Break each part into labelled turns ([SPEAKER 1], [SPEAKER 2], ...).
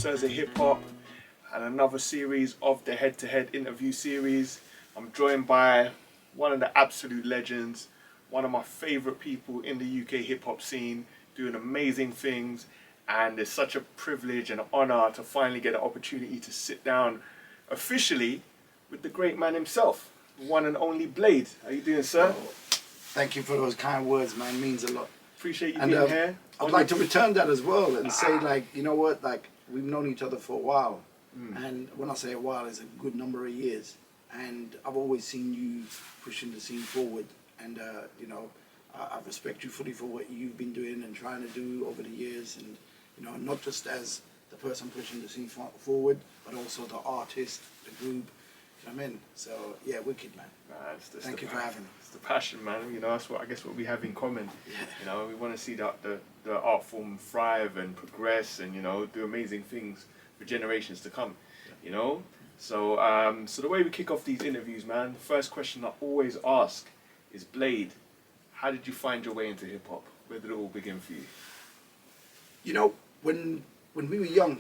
[SPEAKER 1] Connoisseurs of Hip Hop and another series of the Head-to-Head interview series. I'm joined by one of the absolute legends, one of my favourite people in the UK hip hop scene, doing amazing things, and it's such a privilege and an honour to finally get an opportunity to sit down officially with the great man himself, the one and only Blade. How you doing, sir?
[SPEAKER 2] Thank you for those kind words, man. It means a lot.
[SPEAKER 1] Appreciate you being here.
[SPEAKER 2] I'd like to return that as well and say, like, you know what, like, we've known each other for a while. And when I say a while, it's a good number of years. And I've always seen you pushing the scene forward. And, you know, I respect you fully for what you've been doing and trying to do over the years. And, you know, not just as the person pushing the scene forward, but also the artist, the group. You know what I mean? So, yeah, wicked, man. Thank you for having me.
[SPEAKER 1] It's the passion, man. You know, that's what I guess what we have in common. Yeah. You know, we want to see the art form thrive and progress, and you know, do amazing things for generations to come. Yeah. You know, so so the way we kick off these interviews, man. The first question I always ask is, Blade, how did you find your way into hip hop? Where did it all begin for you?
[SPEAKER 2] You know, when we were young,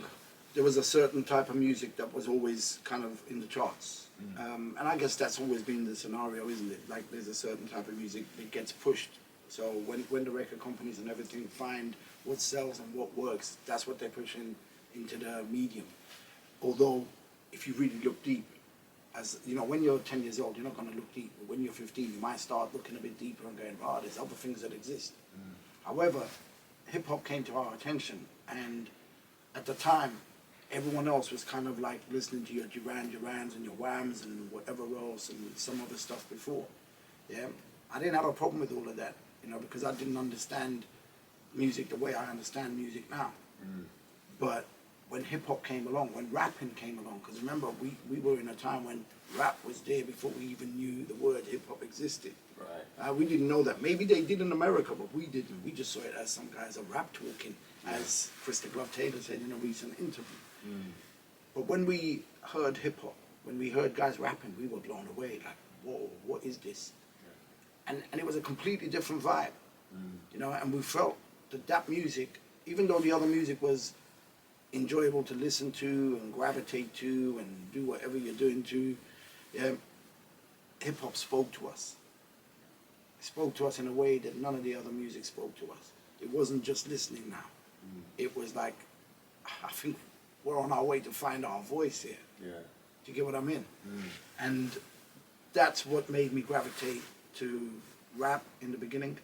[SPEAKER 2] there was a certain type of music that was always kind of in the charts. And I guess that's always been the scenario, isn't it? Like, there's a certain type of music that gets pushed. So when the record companies and everything find what sells and what works, that's what they're pushing into the medium. Although, if you really look deep, as you know, when you're 10 years old, you're not going to look deep. But when you're 15, you might start looking a bit deeper and going, oh, there's other things that exist. However, hip-hop came to our attention, and at the time, everyone else was kind of like listening to your Durans and your Whams and whatever else and some other stuff before. Yeah, I didn't have a problem with all of that, you know, because I didn't understand music the way I understand music now. But when hip hop came along, when rapping came along, because remember we were in a time when rap was there before we even knew the word hip hop existed. Right. We didn't know that. Maybe they did in America, but we didn't. We just saw it as some guys are rap talking, as Chris the Glove Taylor said in a recent interview. But when we heard hip hop, when we heard guys rapping, we were blown away. Like, whoa, what is this? Yeah. And it was a completely different vibe, you know. And we felt that music, even though the other music was enjoyable to listen to and gravitate to and do whatever you're doing to, hip hop spoke to us. It spoke to us in a way that none of the other music spoke to us. It wasn't just listening now. It was like, I think we're on our way to find our voice here. Yeah. Do you get what I mean? And that's what made me gravitate to rap in the beginning.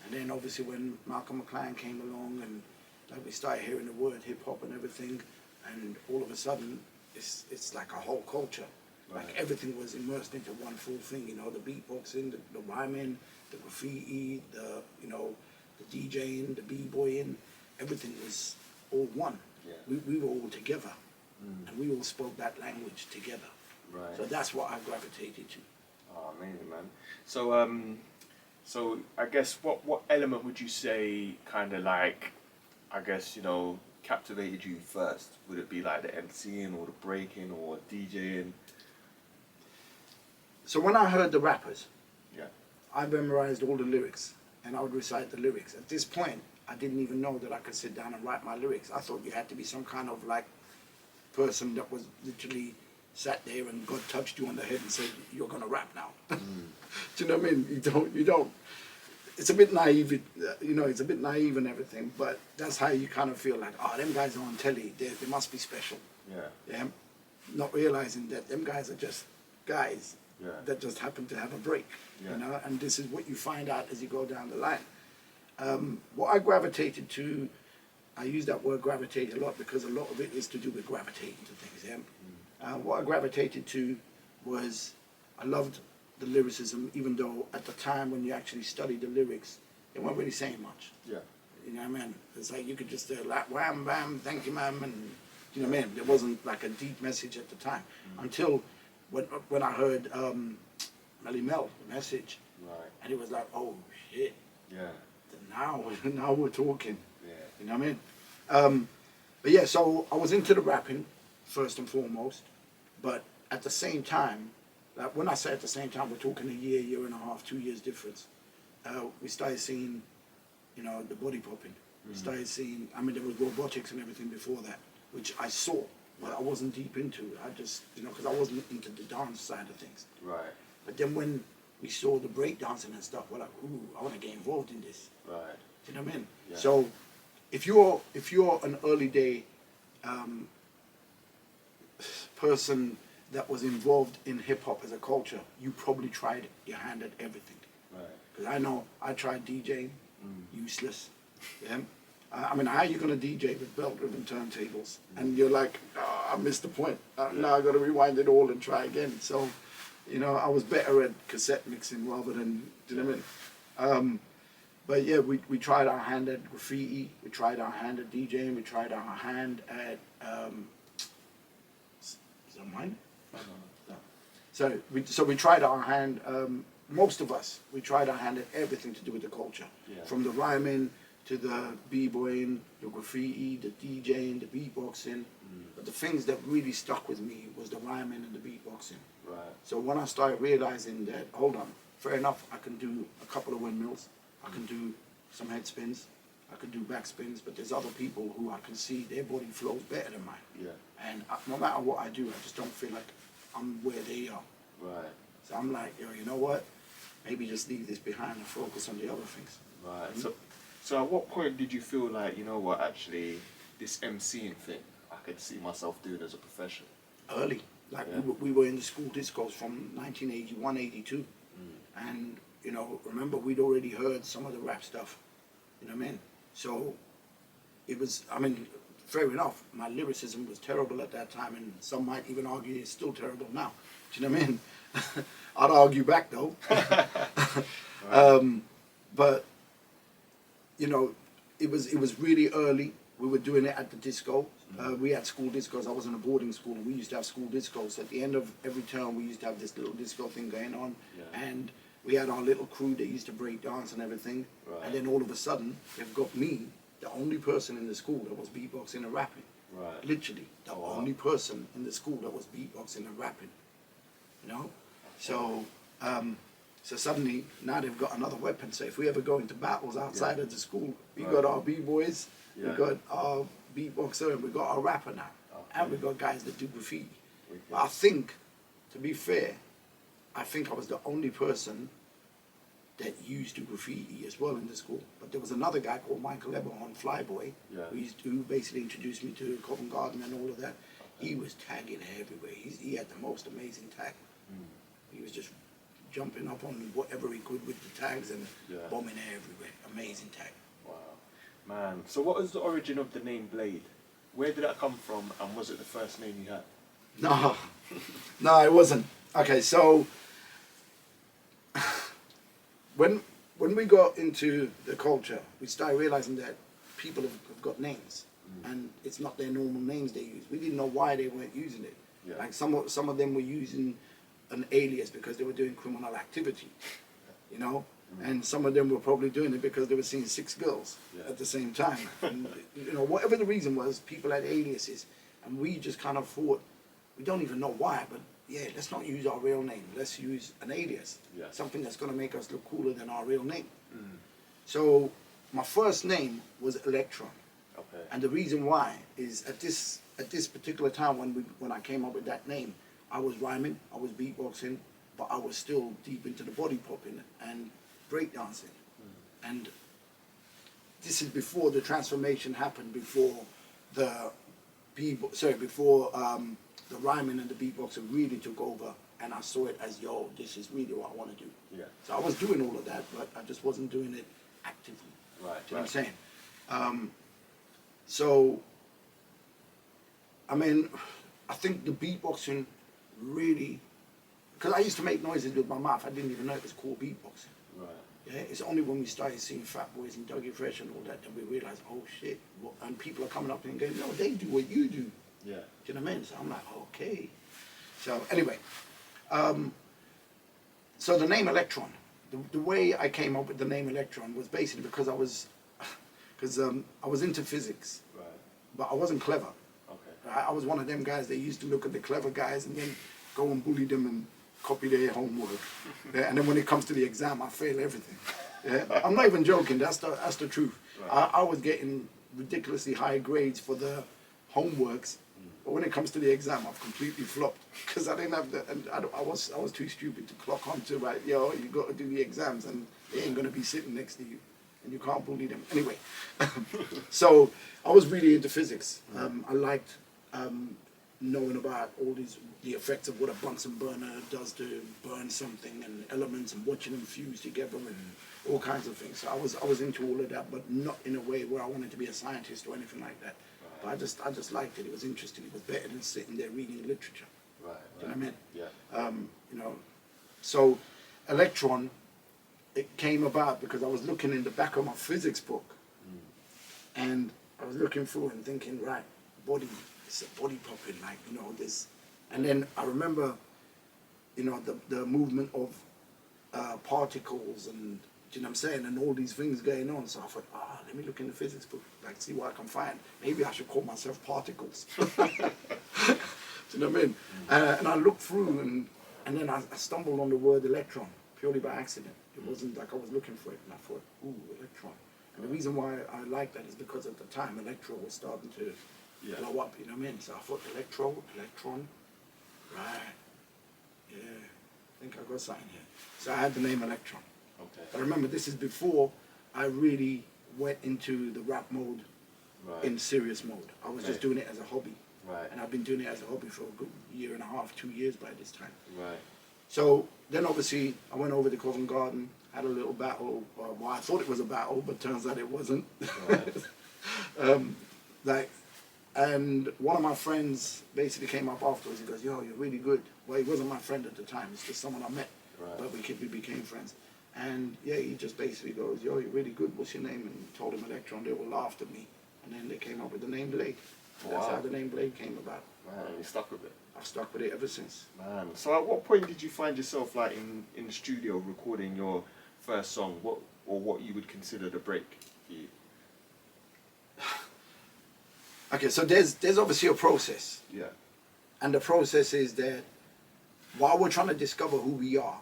[SPEAKER 2] And then obviously when Malcolm McLaren came along and like we started hearing the word hip hop and everything, and all of a sudden it's like a whole culture. Right. Like everything was immersed into one full thing, you know, the beatboxing, the rhyming, the graffiti, the, you know, the DJing, the b-boying, everything was all one. Yeah. We were all together, and we all spoke that language together. Right. So that's what I gravitated to.
[SPEAKER 1] Oh, amazing, man. So, so I guess what element would you say kind of like, I guess, you know, captivated you first? Would it be like the MCing or the breaking or DJing?
[SPEAKER 2] So when I heard the rappers,
[SPEAKER 1] yeah,
[SPEAKER 2] I memorized all the lyrics, and I would recite the lyrics. At this point, I didn't even know that I could sit down and write my lyrics. I thought you had to be some kind of like person that was literally sat there and God touched you on the head and said, you're gonna rap now. Do you know what I mean? You don't. It's a bit naive, you know, it's a bit naive and everything, but that's how you kind of feel like, oh, them guys are on telly, they must be special. Yeah. Yeah. Not realizing that them guys are just guys that just happen to have a break, you know, and this is what you find out as you go down the line. What I gravitated to, I use that word gravitate a lot because a lot of it is to do with gravitating to things, what I gravitated to was, I loved the lyricism, even though at the time when you actually studied the lyrics, they weren't really saying much. Yeah. You know what I mean? It's like you could just like, wham, bam, thank you, ma'am, and you know what I mean? There wasn't like a deep message at the time, until when I heard Melly Mel, the message, and it was like, oh shit. Yeah. Now we're talking. Yeah. You know what I mean? But yeah, so I was into the rapping first and foremost, but at the same time, like when I say at the same time, we're talking a year and a half, 2 years difference. We started seeing, you know, the body popping. We started seeing, I mean, there was robotics and everything before that. which I saw, but I wasn't deep into. I just, you know, because I wasn't into the dance side of things.
[SPEAKER 1] Right.
[SPEAKER 2] But then when we saw the breakdancing and stuff, we're like, ooh, I want to get involved in this.
[SPEAKER 1] Right.
[SPEAKER 2] You know what I mean?
[SPEAKER 1] Yeah.
[SPEAKER 2] So if you're an early day person that was involved in hip hop as a culture, you probably tried your hand at everything.
[SPEAKER 1] Right.
[SPEAKER 2] Because I know I tried DJing, useless. Yeah. I mean, how are you going to DJ with belt-driven turntables? And you're like, oh, I missed the point. Now I got to rewind it all and try again. So, you know, I was better at cassette mixing rather than, do you know what I mean? But yeah, we tried our hand at graffiti. We tried our hand at DJing. We tried our hand at, is that mine? No. So we tried our hand, most of us, we tried our hand at everything to do with the culture.
[SPEAKER 1] Yeah.
[SPEAKER 2] From the rhyming to the b-boying, the graffiti, the DJing, the beatboxing. But the things that really stuck with me was the rhyming and the beatboxing.
[SPEAKER 1] Right.
[SPEAKER 2] So when I started realizing that, hold on, fair enough, I can do a couple of windmills, I can do some head spins, I can do back spins, but there's other people who I can see their body flows better than mine.
[SPEAKER 1] Yeah.
[SPEAKER 2] And no matter what I do, I just don't feel like I'm where they are.
[SPEAKER 1] Right.
[SPEAKER 2] So I'm like, yo, you know what? Maybe just leave this behind and focus on the other things.
[SPEAKER 1] Right. So at what point did you feel like, you know what, actually, this MCing thing, I could see myself doing as a profession?
[SPEAKER 2] Early. Like
[SPEAKER 1] Yeah.
[SPEAKER 2] we were in the school discos from 1981, 82. And, you know, remember we'd already heard some of the rap stuff. You know what I mean? So it was, I mean, fair enough, my lyricism was terrible at that time, and some might even argue it's still terrible now. Do you know what I mean? I'd argue back though. But you know, it was really early. We were doing it at the disco. We had school discos. I was in a boarding school, and we used to have school discos. At the end of every term, we used to have this little disco thing going on, and we had our little crew that used to break dance and everything.
[SPEAKER 1] Right.
[SPEAKER 2] And then all of a sudden, they've got me, the only person in the school that was beatboxing and rapping.
[SPEAKER 1] Right.
[SPEAKER 2] Literally, the only person in the school that was beatboxing and rapping. You know? So, so suddenly, now they've got another weapon. So if we ever go into battles outside of the school, we got our b-boys, we got our beatboxer, and we got our rapper now. And we got guys that do graffiti. But I think, to be fair, I think I was the only person that used to graffiti as well in the school. But there was another guy called Michael Eber on Flyboy, who basically introduced me to Covent Garden and all of that. He was tagging everywhere. He had the most amazing tag. He was just jumping up on whatever he could with the tags and bombing everywhere. Amazing tag.
[SPEAKER 1] Wow. Man, so what was the origin of the name Blade? Where did that come from, and was it the first name you had?
[SPEAKER 2] No, no, it wasn't. Okay, so when we got into the culture, we started realizing that people have got names, and it's not their normal names they use. We didn't know why they weren't using it.
[SPEAKER 1] Yeah.
[SPEAKER 2] Like some of them were using an alias because they were doing criminal activity, you know, and some of them were probably doing it because they were seeing 6 girls at the same time. And, you know, whatever the reason was, people had aliases, and we just kind of thought, we don't even know why, but yeah, let's not use our real name. Let's use an alias, something that's going to make us look cooler than our real name. So my first name was Electron, and the reason why is at this particular time when I came up with that name, I was rhyming, I was beatboxing, but I was still deep into the body popping and breakdancing. And this is before the transformation happened, before the rhyming and the beatboxing really took over, and I saw it as, yo, this is really what I want to do. Yeah. So I was doing all of that, but I just wasn't doing it actively. Right. Do you know what I'm saying? So, I mean, I think the beatboxing really, because I used to make noises with my mouth, I didn't even know it was called beatboxing. Right. Yeah, it's only when we started seeing Fat Boys and Dougie Fresh and all that that we realized, oh shit, and people are coming up and going, no, they do what you do. Yeah. Do you know what I mean? So I'm like, okay. So anyway, so the name Electron, the way I came up with the name Electron was basically because I was into physics, right, but I wasn't clever. Okay. I was one of them guys that used to look at the clever guys and then go and bully them and copy their homework. Yeah, and then when it comes to the exam, I fail everything. Yeah, I'm not even joking. That's the truth. Right. I was getting ridiculously high grades for the homeworks. But when it comes to the exam, I've completely flopped because I didn't have the, and I was too stupid to clock on to, right, yo, you got to do the exams and they ain't going to be sitting next to you and you can't bully them. Anyway, so I was really into physics. I liked knowing about all these, the effects of what a Bunsen burner does to burn something and elements and watching them fuse together and all kinds of things. So I was into all of that, but not in a way where I wanted to be a scientist or anything like that. But I just liked it. It was interesting. It was better than sitting there reading literature.
[SPEAKER 1] Right.
[SPEAKER 2] Do you know what I mean?
[SPEAKER 1] Yeah.
[SPEAKER 2] You know, so electron, it came about because I was looking in the back of my physics book, and I was looking through and thinking, right, body, it's a body popping, like, you know, this. And then I remember, you know, the movement of particles and, you know what I'm saying, and all these things going on. So I thought, let me look in the physics book, like, see what I can find. Maybe I should call myself particles. Do you know what I mean? And I looked through, and then I stumbled on the word electron, purely by accident. It wasn't like I was looking for it, and I thought, ooh, electron. And the reason why I like that is because at the time, electro was starting to blow up, you know what I mean? So I thought, electron, right, yeah, I think I got something here. So I had the name Electron.
[SPEAKER 1] Okay.
[SPEAKER 2] But remember, this is before I really went into the rap mode, in serious mode. I was just doing it as a hobby.
[SPEAKER 1] Right.
[SPEAKER 2] And I've been doing it as a hobby for a good year and a half, 2 years by this time.
[SPEAKER 1] Right.
[SPEAKER 2] So then obviously I went over to Covent Garden, had a little battle. Well, I thought it was a battle, but turns out it wasn't.
[SPEAKER 1] Right.
[SPEAKER 2] And one of my friends basically came up afterwards. He goes, yo, you're really good. Well, he wasn't my friend at the time. It's just someone I met.
[SPEAKER 1] Right.
[SPEAKER 2] But we became friends. And yeah, he just basically goes, yo, you're really good. What's your name? And told him Electron. They all laughed at me. And then they came up with the name Blade. That's how the name Blade came about.
[SPEAKER 1] Man, you stuck with it.
[SPEAKER 2] I've stuck with it ever since.
[SPEAKER 1] Man, so at what point did you find yourself like in the studio recording your first song? What you would consider the break for you?
[SPEAKER 2] Okay, so there's obviously a process.
[SPEAKER 1] Yeah.
[SPEAKER 2] And the process is that while we're trying to discover who we are,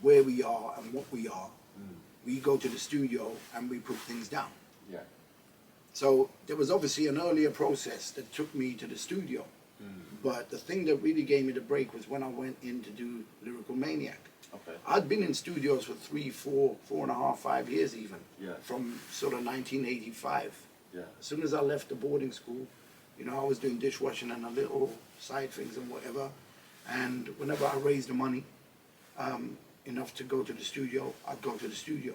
[SPEAKER 2] where we are and what we are, we go to the studio and we put things down.
[SPEAKER 1] Yeah.
[SPEAKER 2] So there was obviously an earlier process that took me to the studio. But the thing that really gave me the break was when I went in to do Lyrical Maniac.
[SPEAKER 1] Okay.
[SPEAKER 2] I'd been in studios for 3, 4, 4.5, 5 years even.
[SPEAKER 1] Yeah.
[SPEAKER 2] From sort of 1985.
[SPEAKER 1] Yeah.
[SPEAKER 2] As soon as I left the boarding school, you know, I was doing dishwashing and a little side things and whatever. And whenever I raised the money, enough to go to the studio, I'd go to the studio.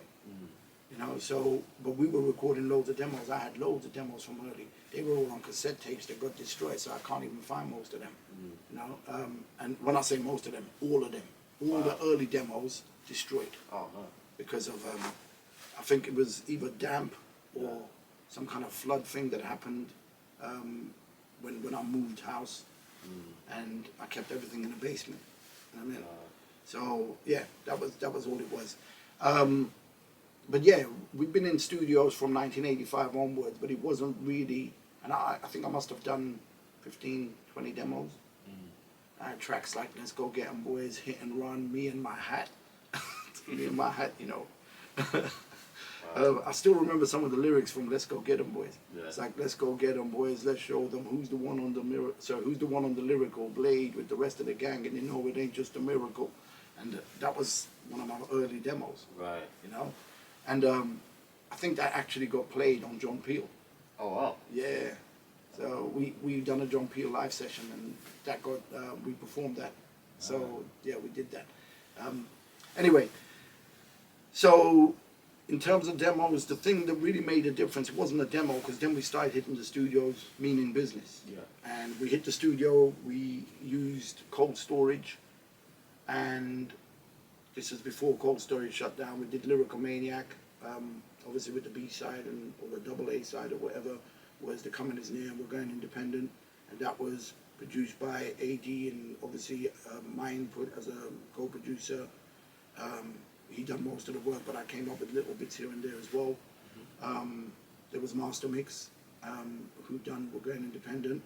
[SPEAKER 2] You know, so, but we were recording loads of demos. I had loads of demos from early. They were all on cassette tapes that got destroyed, so I can't even find most of them. You know, and when I say most of them, all of them. All the early demos destroyed.
[SPEAKER 1] Oh, no.
[SPEAKER 2] Because of, I think it was either damp or some kind of flood thing that happened when I moved house. And I kept everything in the basement. You know what I mean? So yeah, that was all it was. But yeah, we've been in studios from 1985 onwards, but it wasn't really, and I think I must have done 15, 20 demos. I had tracks like Let's Go Get 'Em Boys, Hit and Run, Me and My Hat. Me and My Hat, you know. I still remember some of the lyrics from Let's Go Get 'Em Boys. Yeah. It's like, let's go get 'em boys, let's show them who's the one on the who's the one on the lyrical blade with the rest of the gang, and they know it ain't just a miracle. And that was one of my early demos.
[SPEAKER 1] Right.
[SPEAKER 2] You know? And I think that actually got played on John Peel.
[SPEAKER 1] Oh, wow.
[SPEAKER 2] Yeah. So we done a John Peel live session, and that got, we performed that. So yeah, we did that. Anyway, so in terms of demos, the thing that really made a difference, it wasn't a demo, because then we started hitting the studios, meaning business. Yeah. And we hit the studio, we used cold storage, and this is before cold storage shut down. We did Lyrical Maniac, obviously with the B side or the double A side or whatever, was The Coming Is Near, We're Going Independent, and that was produced by AD and obviously my input as a co-producer. He done most of the work, but I came up with little bits here and there as well. There was Master Mix, who done We're Going Independent.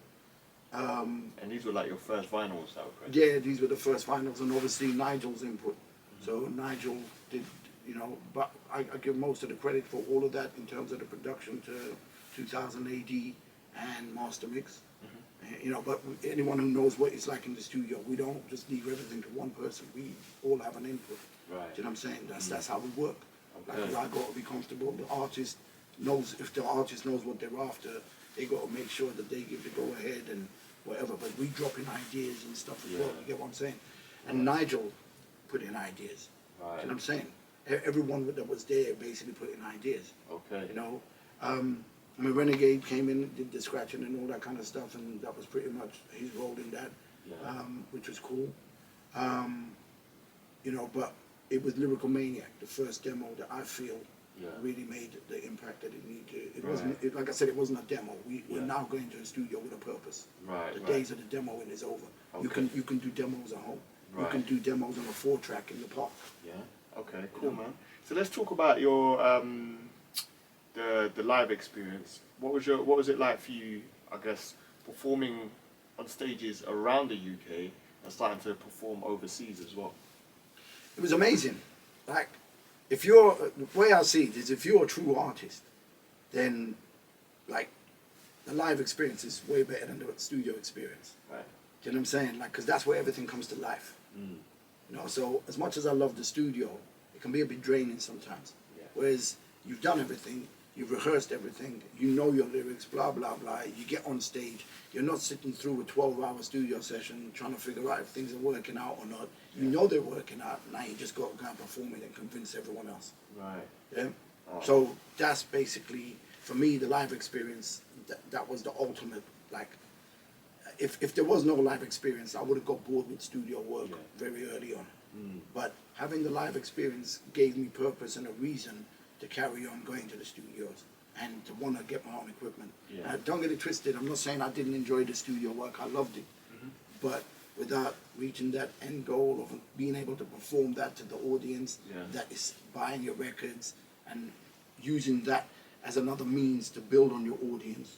[SPEAKER 1] And these were like your first vinyls, that were correct?
[SPEAKER 2] Yeah, these were the first vinyls, and obviously Nigel's input. So Nigel did, you know, but I give most of the credit for all of that in terms of the production to 2000 AD and Master Mix. You know, but anyone who knows what it's like in the studio, we don't just leave everything to one person. We all have an input.
[SPEAKER 3] Right.
[SPEAKER 2] Do you know what I'm saying? That's how we work.
[SPEAKER 3] Okay.
[SPEAKER 2] Like, I got to be comfortable. The artist knows, if the artist knows what they're after, they got to make sure that they give the go ahead and whatever. But we drop in ideas and stuff as well. You get what I'm saying? And Nigel put in ideas.
[SPEAKER 3] Right.
[SPEAKER 2] Do you know what I'm saying? Everyone that was there basically put in ideas.
[SPEAKER 3] Okay.
[SPEAKER 2] You know, I mean, Renegade came in, did the scratching and all that kind of stuff, and that was pretty much his role in that, which was cool. You know, but it was Lyrical Maniac, the first demo that I feel really made the impact that it needed to. It wasn't, like I said, it wasn't a demo. We're now going to the studio with a purpose.
[SPEAKER 3] Right.
[SPEAKER 2] The days of the demoing is over.
[SPEAKER 3] Okay.
[SPEAKER 2] You can do demos at home.
[SPEAKER 3] Right.
[SPEAKER 2] You can do demos on a 4-track in the park.
[SPEAKER 3] Yeah. Okay.
[SPEAKER 1] Cool, man. So let's talk about your the live experience. What was it like for you, I guess, performing on stages around the UK and starting to perform overseas as well?
[SPEAKER 2] It was amazing. Like, if you're, the way I see it is, if you're a true artist, then, like, the live experience is way better than the studio experience.
[SPEAKER 1] Right.
[SPEAKER 2] Do you know what I'm saying? Like, because that's where everything comes to life. You know, so as much as I love the studio, it can be a bit draining sometimes.
[SPEAKER 1] Yeah.
[SPEAKER 2] Whereas you've done everything, you've rehearsed everything, you know your lyrics, blah, blah, blah. You get on stage, you're not sitting through a 12-hour studio session trying to figure out if things are working out or not. You know they're working out, now you just got to go and perform it and convince everyone else.
[SPEAKER 1] Right.
[SPEAKER 2] Yeah?
[SPEAKER 1] Oh.
[SPEAKER 2] So that's basically, for me, the live experience, that was the ultimate, like, if there was no live experience, I would have got bored with studio work very early on. But having the live experience gave me purpose and a reason to carry on going to the studios and to want to get my own equipment. Don't get it twisted, I'm not saying I didn't enjoy the studio work, I loved it. But without reaching that end goal of being able to perform that to the audience that is buying your records and using that as another means to build on your audience,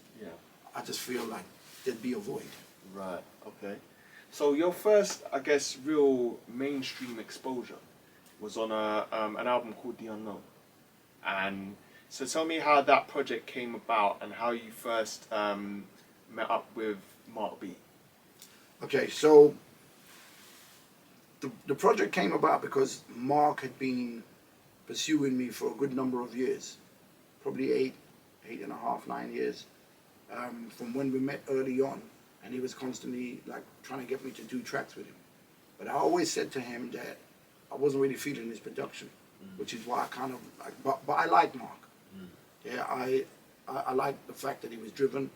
[SPEAKER 2] I just feel like there'd be a void.
[SPEAKER 1] Right, okay. So your first, I guess, real mainstream exposure was on an album called The Unknown. And so tell me how that project came about and how you first met up with Mark B.
[SPEAKER 2] Okay, so the project came about because Mark had been pursuing me for a good number of years, probably 8.5, 9 years, from when we met early on. And he was constantly like trying to get me to do tracks with him. But I always said to him that I wasn't really feeling his production, which is why I kind of like, but I like Mark. Yeah, I like the fact that he was driven,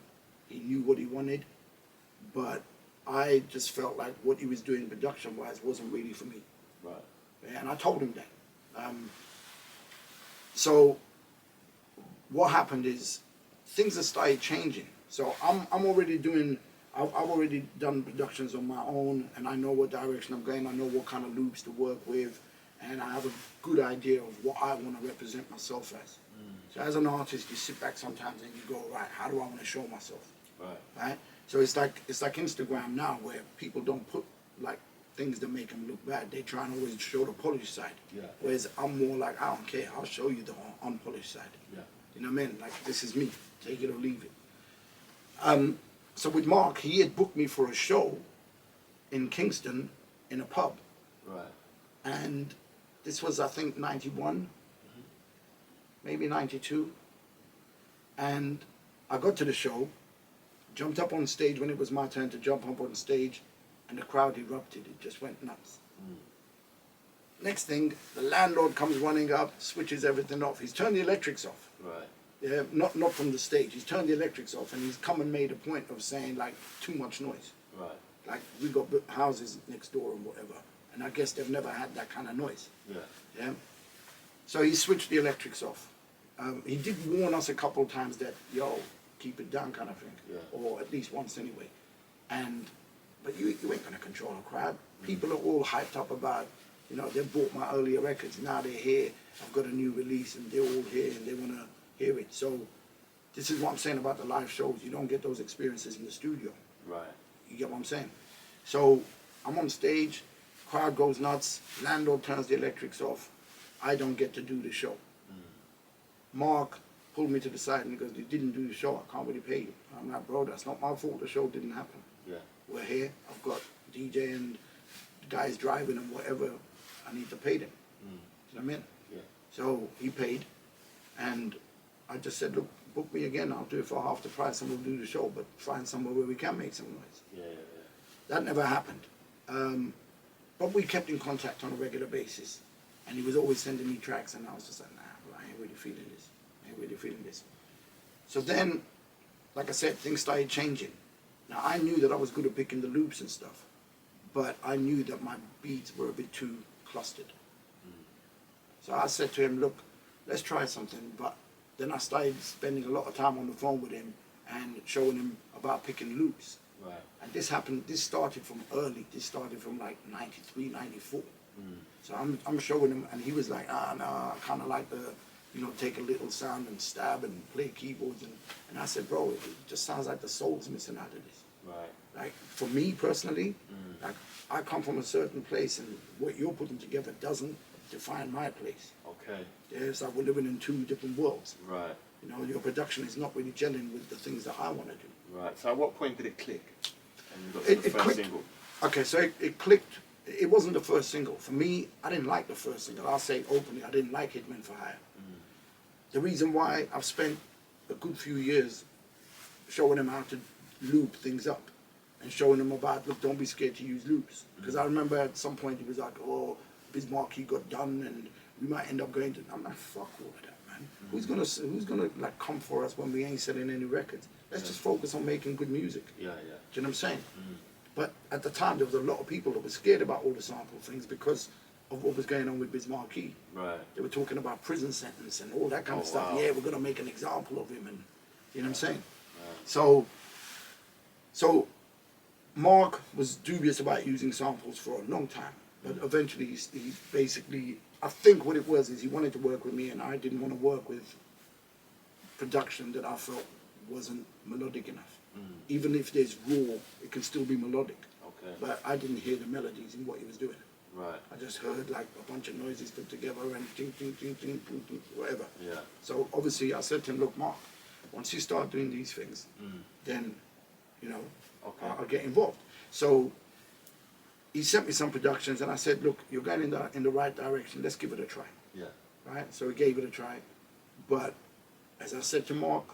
[SPEAKER 2] he knew what he wanted, but I just felt like what he was doing production-wise wasn't really for me.
[SPEAKER 1] Right.
[SPEAKER 2] Yeah, and I told him that. So what happened is things have started changing. So I'm already doing. I've already done productions on my own, and I know what direction I'm going. I know what kind of loops to work with, and I have a good idea of what I want to represent myself as. So as an artist, you sit back sometimes and you go, right, how do I want to show myself? Right. So it's like Instagram now, where people don't put like things that make them look bad. They try and always show the polished side. Whereas I'm more like, I don't care. I'll show you the unpolished side. You know what I mean? Like, this is me. Take it or leave it. So with Mark, he had booked me for a show in Kingston in a pub.
[SPEAKER 1] Right.
[SPEAKER 2] And this was, I think, 91, maybe 92. And I got to the show, jumped up on stage when it was my turn to jump up on stage, and the crowd erupted. It just went nuts. Next thing, the landlord comes running up, switches everything off. He's turned the electrics off.
[SPEAKER 1] Right.
[SPEAKER 2] Yeah, not from the stage. He's turned the electrics off, and he's come and made a point of saying, like, too much noise.
[SPEAKER 1] Right.
[SPEAKER 2] Like, we got houses next door and whatever, and I guess they've never had that kind of noise. Yeah. So he switched the electrics off. He did warn us a couple of times that, yo, keep it down kind of thing, or at least once anyway. But you ain't gonna control a crowd. People are all hyped up about, you know, they bought my earlier records, now they're here, I've got a new release, and they're all here, and they wanna hear it. So this is what I'm saying about the live shows. You don't get those experiences in the studio.
[SPEAKER 1] Right.
[SPEAKER 2] You get what I'm saying? So I'm on stage, crowd goes nuts, landlord turns the electrics off, I don't get to do the show. Mark pulled me to the side and he goes, "You didn't do the show, I can't really pay you." I'm like, "Bro, that's not my fault, the show didn't happen.
[SPEAKER 1] Yeah.
[SPEAKER 2] We're here, I've got DJ and guys driving and whatever, I need to pay them."
[SPEAKER 1] Mm.
[SPEAKER 2] Do you know what I mean?
[SPEAKER 1] Yeah.
[SPEAKER 2] So he paid, and I just said, "Look, book me again, I'll do it for half the price and we'll do the show, but find somewhere where we can make some noise."
[SPEAKER 1] Yeah.
[SPEAKER 2] That never happened. But we kept in contact on a regular basis, and he was always sending me tracks, and I was just like, "Nah, bro, I ain't really feeling this. I ain't really feeling this." So then, like I said, things started changing. Now, I knew that I was good at picking the loops and stuff, but I knew that my beats were a bit too clustered. So I said to him, "Look, let's try something." But then I started spending a lot of time on the phone with him and showing him about picking loops.
[SPEAKER 1] Right.
[SPEAKER 2] And this started from early. This started from like 93, 94. So I'm showing him, and he was like, "No, I kind of like the, take a little sound and stab and play keyboards." And I said, "Bro, it just sounds like the soul's missing out of this."
[SPEAKER 1] Right.
[SPEAKER 2] Like, for me personally, like, I come from a certain place, and what you're putting together doesn't define my place.
[SPEAKER 1] Okay.
[SPEAKER 2] Yeah, it's like we're living in two different worlds.
[SPEAKER 1] Right.
[SPEAKER 2] Your production is not really gelling with the things that I want to do.
[SPEAKER 1] Right. So at what point did it click? And you got to
[SPEAKER 2] It
[SPEAKER 1] the first
[SPEAKER 2] clicked.
[SPEAKER 1] single.
[SPEAKER 2] Okay, so it clicked. It wasn't the first single. For me, I didn't like the first single. I'll say openly, I didn't like Hitmen for Hire. The reason why I've spent a good few years showing him how to loop things up and showing him about, look, don't be scared to use loops. Because I remember at some point he was like, "Oh, Bismarck, he got done and we might end up going to..." I'm like, "Fuck all of that, man. Who's gonna like come for us when we ain't selling any records? Let's just focus on making good music."
[SPEAKER 1] Yeah.
[SPEAKER 2] Do you know what I'm saying? But at the time, there was a lot of people that were scared about all the sample things because of what was going on with Bismarck.
[SPEAKER 1] Right.
[SPEAKER 2] They were talking about prison sentence and all that kind of stuff.
[SPEAKER 1] Wow.
[SPEAKER 2] Yeah, we're going to make an example of him, and you know what I'm saying?
[SPEAKER 1] Right.
[SPEAKER 2] So Mark was dubious about using samples for a long time, but eventually he basically, I think what it was is he wanted to work with me, and I didn't want to work with production that I felt wasn't melodic enough. Even if there's raw, it can still be melodic.
[SPEAKER 1] Okay.
[SPEAKER 2] But I didn't hear the melodies in what he was doing.
[SPEAKER 1] Right.
[SPEAKER 2] I just heard like a bunch of noises put together and ting, ting, ting, ting, ting, ting, whatever.
[SPEAKER 1] Yeah.
[SPEAKER 2] So obviously I said to him, "Look, Mark, once you start doing these things, then,
[SPEAKER 1] Okay.
[SPEAKER 2] I'll get involved." So he sent me some productions, and I said, "Look, you're going in the right direction. Let's give it a try."
[SPEAKER 1] Yeah.
[SPEAKER 2] Right? So we gave it a try. But as I said to Mark,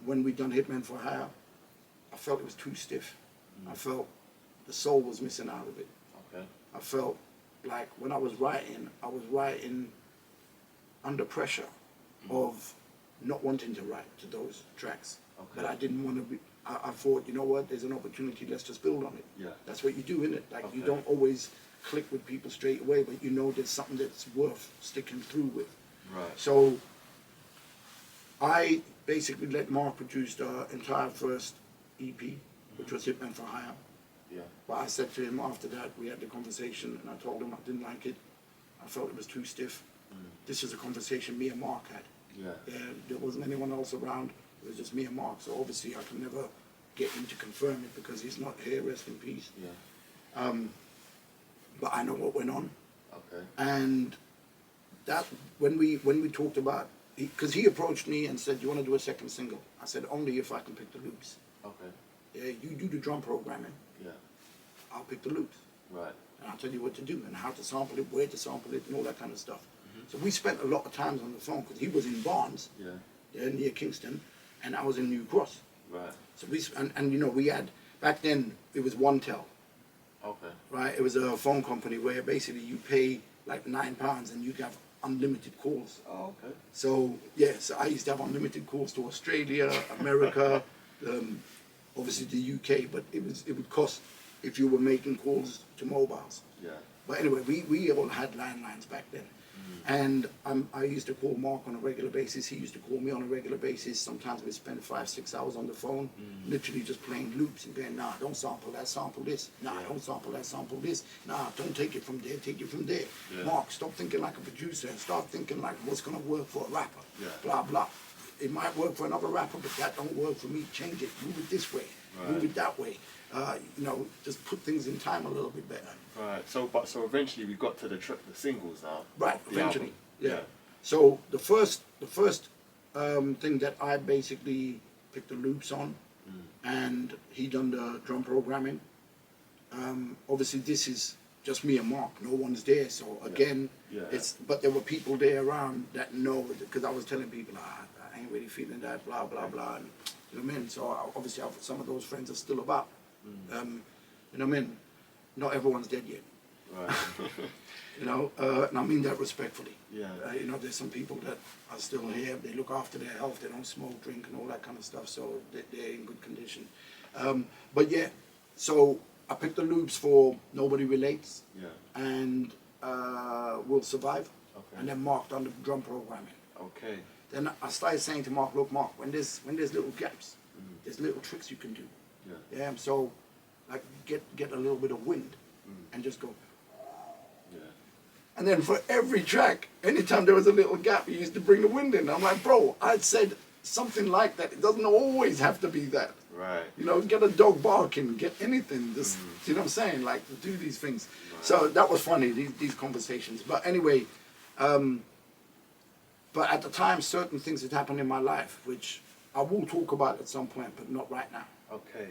[SPEAKER 2] when we done Hitmen for Hire, I felt it was too stiff. I felt the soul was missing out of it.
[SPEAKER 1] Okay.
[SPEAKER 2] I felt like when I was writing under pressure of not wanting to write to those tracks.
[SPEAKER 1] Okay.
[SPEAKER 2] But I didn't want to be, I thought, you know what, there's an opportunity, let's just build on it.
[SPEAKER 1] Yeah.
[SPEAKER 2] That's what you do, innit? Like, you
[SPEAKER 1] Okay.
[SPEAKER 2] don't always click with people straight away, but you know there's something that's worth sticking through with.
[SPEAKER 1] Right.
[SPEAKER 2] So I basically let Mark produce the entire first EP, which was Hitmen for Hire.
[SPEAKER 1] Yeah.
[SPEAKER 2] But I said to him after that, we had the conversation, and I told him I didn't like it. I felt it was too stiff. This is a conversation me and Mark had.
[SPEAKER 1] Yeah.
[SPEAKER 2] There wasn't anyone else around. It was just me and Mark. So obviously I can never get him to confirm it because he's not here, rest in peace.
[SPEAKER 1] Yeah.
[SPEAKER 2] But I know what went on.
[SPEAKER 1] Okay.
[SPEAKER 2] And that, when we talked about, because he approached me and said, "Do you want to do a second single?" I said, "Only if I can pick the loops."
[SPEAKER 1] Okay.
[SPEAKER 2] Yeah, you do the drum programming,
[SPEAKER 1] Yeah.
[SPEAKER 2] I'll pick the loops.
[SPEAKER 1] Right.
[SPEAKER 2] And I'll tell you what to do and how to sample it, where to sample it, and all that kind of stuff. So we spent a lot of times on the phone because he was in Barnes,
[SPEAKER 1] Yeah.
[SPEAKER 2] there near Kingston, and I was in New Cross.
[SPEAKER 1] Right.
[SPEAKER 2] So we had, back then it was OneTel,
[SPEAKER 1] Okay.
[SPEAKER 2] right? It was a phone company where basically you pay like £9 and you have unlimited calls.
[SPEAKER 1] Oh, okay.
[SPEAKER 2] So yes, I used to have unlimited calls to Australia, America, obviously the UK, but it would cost if you were making calls to mobiles.
[SPEAKER 1] Yeah.
[SPEAKER 2] But anyway, we all had landlines back then. And I used to call Mark on a regular basis. He used to call me on a regular basis. Sometimes we'd spend 5-6 hours on the phone, literally just playing loops and going, "Nah, don't sample that, sample this. Nah, don't sample that, sample this. Nah, don't take it from there, take it from there.
[SPEAKER 1] Yeah.
[SPEAKER 2] Mark, stop thinking like a producer and start thinking like what's going to work for a rapper.
[SPEAKER 1] Yeah.
[SPEAKER 2] Blah, blah. It might work for another rapper, but that don't work for me. Change it. Move it this way. Move it that way. Just put things in time a little bit better."
[SPEAKER 1] Right. So eventually we got to the singles now.
[SPEAKER 2] Right,
[SPEAKER 1] The
[SPEAKER 2] eventually.
[SPEAKER 1] album.
[SPEAKER 2] Yeah. So the first thing that I basically picked the loops on, and he done the drum programming. Obviously, this is just me and Mark. No one's there, so again, but there were people there around that know, because I was telling people, I ain't really feeling that, blah blah blah. And, you know what I mean? So obviously, some of those friends are still about. You know what I mean? Not everyone's dead yet.
[SPEAKER 1] Right.
[SPEAKER 2] You know, and I mean that respectfully.
[SPEAKER 1] Yeah.
[SPEAKER 2] You know, there's some people that are still here. They look after their health. They don't smoke, drink, and all that kind of stuff. So they're in good condition. But yeah, so I picked the loops for Nobody Relates and Will Survive, and then Mark done the drum programming.
[SPEAKER 1] Okay.
[SPEAKER 2] Then I started saying to Mark, look, Mark, when there's little gaps, there's little tricks you can do. Yeah. So like get a little bit of wind and just go. And then for every track, anytime there was a little gap, he used to bring the wind in. I'm like, bro, I said something like that. It doesn't always have to be that.
[SPEAKER 1] Right.
[SPEAKER 2] You know, get a dog barking, get anything. Just, you know what I'm saying? Like, do these things. Right. So that was funny, these conversations. But anyway, but at the time, certain things had happened in my life, which I will talk about at some point, but not right now.
[SPEAKER 1] Okay.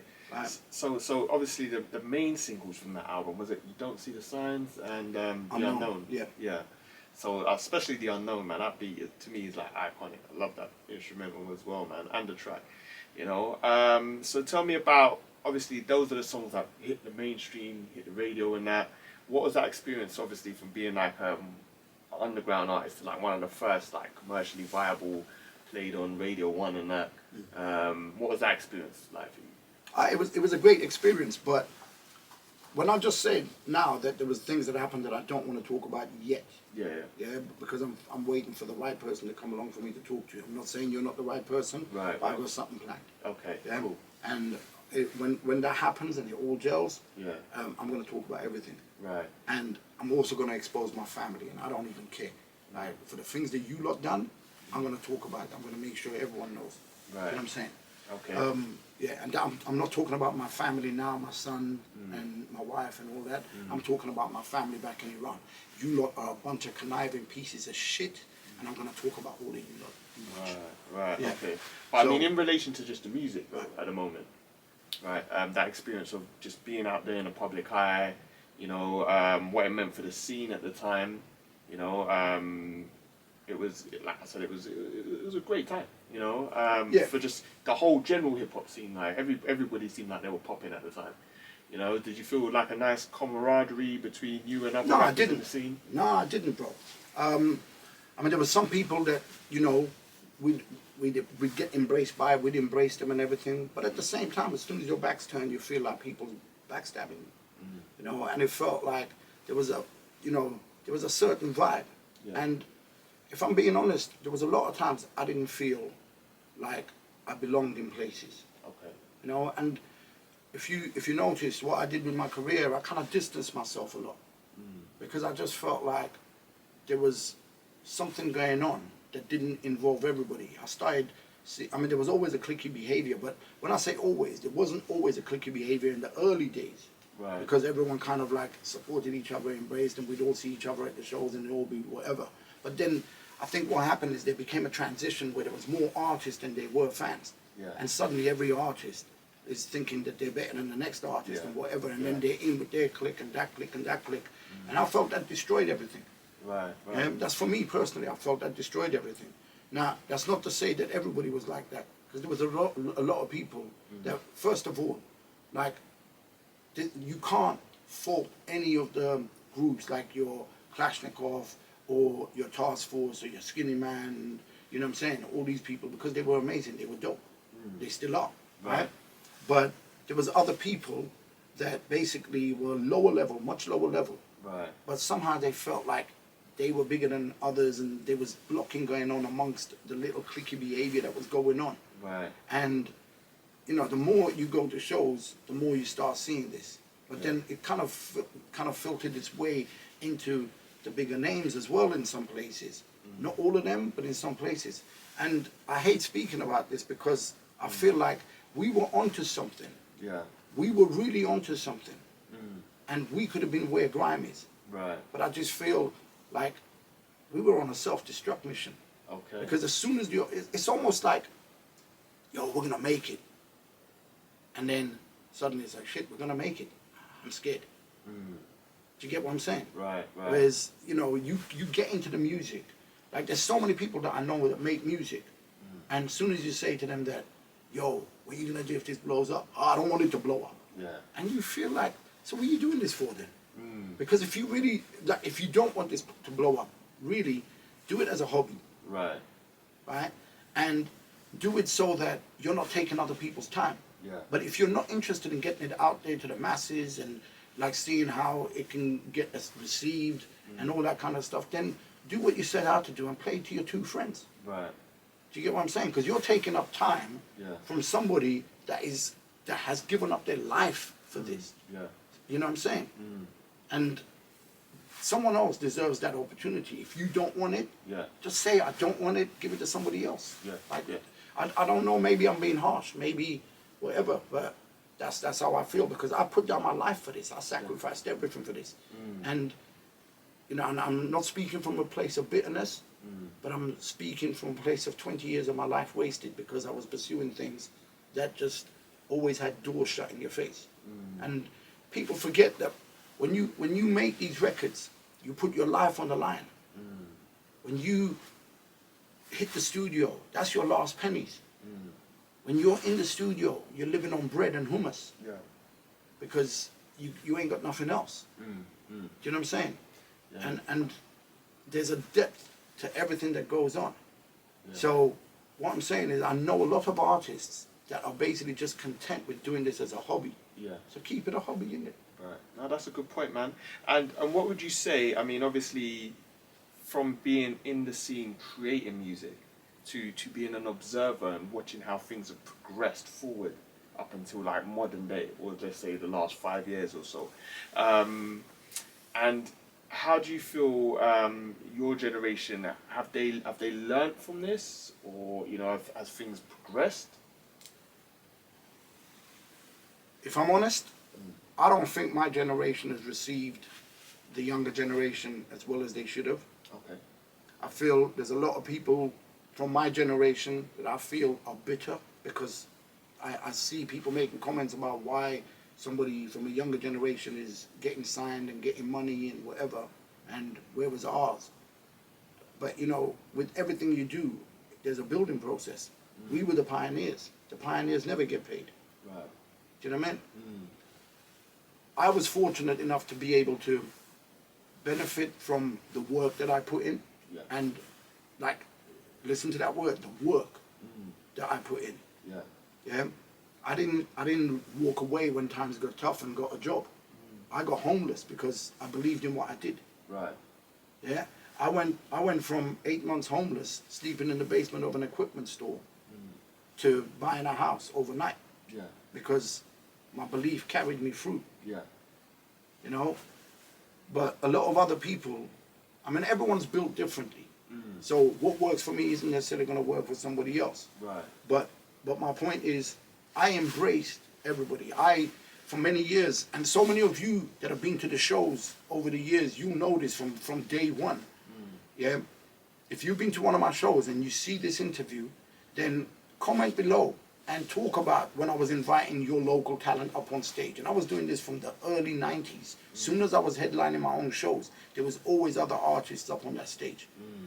[SPEAKER 1] So obviously the main singles from that album was it You Don't See the Signs and The Unknown. Yeah. So especially The Unknown, man, that beat to me is like iconic. I love that instrumental as well, man, and the track. You know. So tell me about, obviously those are the songs that hit the mainstream, hit the radio and that. What was that experience, obviously, from being like an underground artist to like one of the first like commercially viable, played on Radio 1 and that? What was that experience like for you? It was a great experience, but when I just said now that there was things that happened that I don't want to talk about yet. Yeah, because I'm waiting for the right person to come along for me to talk to. I'm not saying you're not the right person, but I've got something planned. Okay, yeah? Cool. And when that happens and it all gels, I'm going to talk about everything. Right. And I'm also going to expose my family, and I don't even care. Like, for the things that you lot done, I'm going to talk about it. I'm going to make sure everyone knows. Right. You know what I'm saying? Okay. Yeah, and I'm not talking about my family now, my son and my wife and all that. I'm talking about my family back in Iran. You lot are a bunch of conniving pieces of shit, and I'm going to talk about all of you lot. Right, yeah. Okay. But so, I mean, in relation to just the music at the moment, right, that experience of just being out there in the public eye, you know, what it meant for the scene at the time, you know, it was, like I said, it was a great time, you know, for just the whole general hip hop scene. Like everybody seemed like they were popping at the time. You know, did you feel like a nice camaraderie between you and other rappers in the scene? No, I didn't, bro. I mean, there were some people that, you know, we'd get embraced by, we'd embrace them and everything. But at the same time, as soon as your back's turned, you feel like people backstabbing you. You know, and it felt like there was a, you know, there was a certain vibe. And if I'm being honest, there was a lot of times I didn't feel like I belonged in places. Okay. You know, and if you notice what I did with my career, I kind of distanced myself a lot. Because I just felt like there was something going on that didn't involve everybody. I started, I mean, there was always a cliquey behavior, but when I say always, there wasn't always a cliquey behavior in the early days. Right. Because everyone kind of like supported each other, embraced, and we'd all see each other at the shows and it'd all be whatever. But then I think what happened is there became a transition where there was more artists than there were fans. Yeah. And suddenly every artist is thinking that they're better than the next artist and whatever, and then they're in with their clique and that clique and that clique. And I felt that destroyed everything. Right. That's for me personally, I felt that destroyed everything. Now, that's not to say that everybody was like that, because there was a lot of people that, first of all, like, you can't fault any of the groups like your Kalashnikov or your Task Force or your Skinny Man, you know what I'm saying, all these people, because they were amazing, they were dope. They still are, right? But there was other people that basically were lower level, much lower level. Right. But somehow they felt like they were bigger than others, and there was blocking going on amongst the little cliquey behavior that was going on. Right. And, you know, the more you go to shows, the more you start seeing this. But then it kind of filtered its way into the bigger names as well in some places. Not all of them, but in some places. And I hate speaking about this because I feel like we were onto something. Yeah. We were really onto something. And we could have been where grime is. Right. But I just feel like we were on a self-destruct mission. Okay.
[SPEAKER 2] Because as soon as it's almost like, yo, we're gonna make it, and then suddenly it's like, shit, we're gonna make it. I'm scared. Do you get what I'm saying?
[SPEAKER 1] Right.
[SPEAKER 2] Whereas, you know, you get into the music. Like, there's so many people that I know that make music. And as soon as you say to them that, yo, what are you going to do if this blows up? Oh, I don't want it to blow up.
[SPEAKER 1] Yeah.
[SPEAKER 2] And you feel like, so what are you doing this for then? Because if you really, like, if you don't want this to blow up, really, do it as a hobby.
[SPEAKER 1] Right.
[SPEAKER 2] Right? And do it so that you're not taking other people's time.
[SPEAKER 1] Yeah.
[SPEAKER 2] But if you're not interested in getting it out there to the masses and like seeing how it can get received and all that kind of stuff, then do what you set out to do and play to your two friends.
[SPEAKER 1] Right.
[SPEAKER 2] Do you get what I'm saying? Because you're taking up time from somebody that has given up their life for this.
[SPEAKER 1] Yeah.
[SPEAKER 2] You know what I'm saying? And someone else deserves that opportunity. If you don't want it, just say, I don't want it, give it to somebody else.
[SPEAKER 1] Yeah.
[SPEAKER 2] Like, I don't know, maybe I'm being harsh, maybe whatever, but that's how I feel, because I put down my life for this. I sacrificed everything for this. And, you know, and I'm not speaking from a place of bitterness, but I'm speaking from a place of 20 years of my life wasted because I was pursuing things that just always had doors shut in your face. And people forget that when you make these records, you put your life on the line. When you hit the studio, that's your last pennies. When you're in the studio, you're living on bread and hummus.
[SPEAKER 1] Yeah.
[SPEAKER 2] Because you ain't got nothing else. Do you know what I'm saying?
[SPEAKER 1] Yeah.
[SPEAKER 2] And there's a depth to everything that goes on.
[SPEAKER 1] Yeah.
[SPEAKER 2] So what I'm saying is I know a lot of artists that are basically just content with doing this as a hobby.
[SPEAKER 1] Yeah.
[SPEAKER 2] So keep it a hobby, innit?
[SPEAKER 1] Right. No, that's a good point, man. And what would you say, I mean, obviously, from being in the scene creating music to being an observer and watching how things have progressed forward up until like modern day, or let's say the last 5 years or so. And how do you feel your generation, have they learnt from this, or, you know, as things progressed?
[SPEAKER 2] If I'm honest, I don't think my generation has received the younger generation as well as they should have.
[SPEAKER 1] Okay.
[SPEAKER 2] I feel there's a lot of people from my generation that I feel are bitter because I see people making comments about why somebody from a younger generation is getting signed and getting money and whatever, and where was ours? But, you know, with everything you do, there's a building process. We were the pioneers. The pioneers never get paid.
[SPEAKER 1] Right.
[SPEAKER 2] Do you know what I mean? I was fortunate enough to be able to benefit from the work that I put in, and, like, listen to that word, the work that I put in.
[SPEAKER 1] Yeah.
[SPEAKER 2] Yeah, I didn't walk away when times got tough and got a job. I got homeless because I believed in what I did.
[SPEAKER 1] Right.
[SPEAKER 2] Yeah, I went from 8 months homeless, sleeping in the basement of an equipment store, to buying a house overnight.
[SPEAKER 1] Yeah.
[SPEAKER 2] Because my belief carried me through.
[SPEAKER 1] Yeah.
[SPEAKER 2] You know, but a lot of other people, I mean, everyone's built differently. So what works for me isn't necessarily going to work for somebody else.
[SPEAKER 1] Right.
[SPEAKER 2] But my point is, I embraced everybody. For many years, and so many of you that have been to the shows over the years, you know this from day one. Yeah. If you've been to one of my shows and you see this interview, then comment below and talk about when I was inviting your local talent up on stage. And I was doing this from the early 90s. As soon as I was headlining my own shows, there was always other artists up on that stage.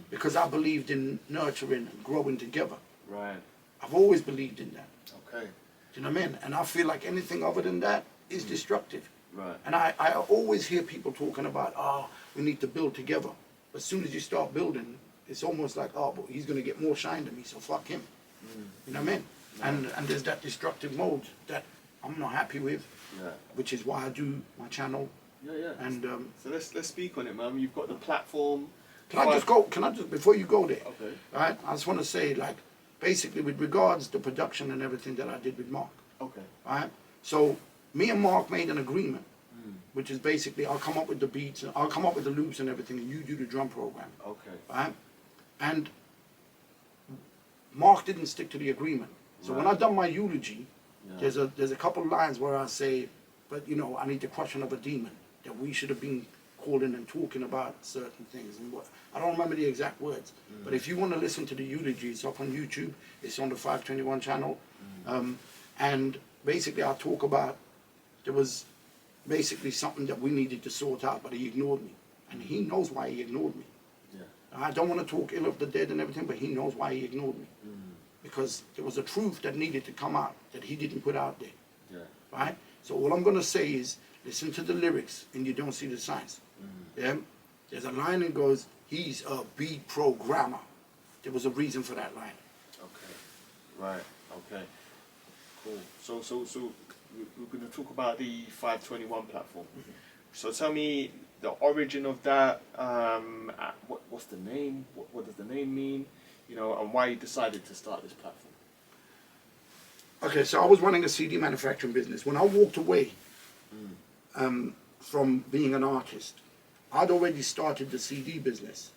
[SPEAKER 2] Because I believed in nurturing and growing together.
[SPEAKER 1] Right.
[SPEAKER 2] I've always believed in that.
[SPEAKER 1] Okay.
[SPEAKER 2] Do you know what I mean? And I feel like anything other than that is destructive.
[SPEAKER 1] Right.
[SPEAKER 2] And I always hear people talking about, we need to build together. But as soon as you start building, it's almost like, but he's going to get more shine than me, so fuck him. You know what I mean? And there's that destructive mode that I'm not happy with, which is why I do my channel.
[SPEAKER 1] Yeah.
[SPEAKER 2] And
[SPEAKER 1] so let's speak on it, man. You've got the platform.
[SPEAKER 2] Can I just before you go there?
[SPEAKER 1] Okay.
[SPEAKER 2] Right? I just want to say, like, basically with regards to production and everything that I did with Mark.
[SPEAKER 1] Okay.
[SPEAKER 2] Right? So me and Mark made an agreement, which is basically I'll come up with the beats, I'll come up with the loops and everything, and you do the drum program.
[SPEAKER 1] Okay.
[SPEAKER 2] Right? And Mark didn't stick to the agreement. So when I done my eulogy, there's a couple lines where I say, but you know, I need to crush another demon, that we should have been calling and talking about certain things. And what I don't remember the exact words, but if you want to listen to the eulogy, it's up on YouTube. It's on the 521 channel, and basically I talk about there was basically something that we needed to sort out, but he ignored me, and he knows why he ignored me. Yeah. I don't want to talk ill of the dead and everything, but he knows why he ignored me, because there was a truth that needed to come out that he didn't put out there. Yeah. Right. So all I'm going to say is, listen to the lyrics and you don't see the signs. Yeah? There's a line that goes, he's a beat programmer. There was a reason for that line.
[SPEAKER 1] Okay. Right. Okay. Cool. So we're going to talk about the 521 platform. So tell me the origin of that. What's the name? What does the name mean? You know, and why you decided to start this platform.
[SPEAKER 2] Okay, so I was running a CD manufacturing business. When I walked away from being an artist, I'd already started the CD business.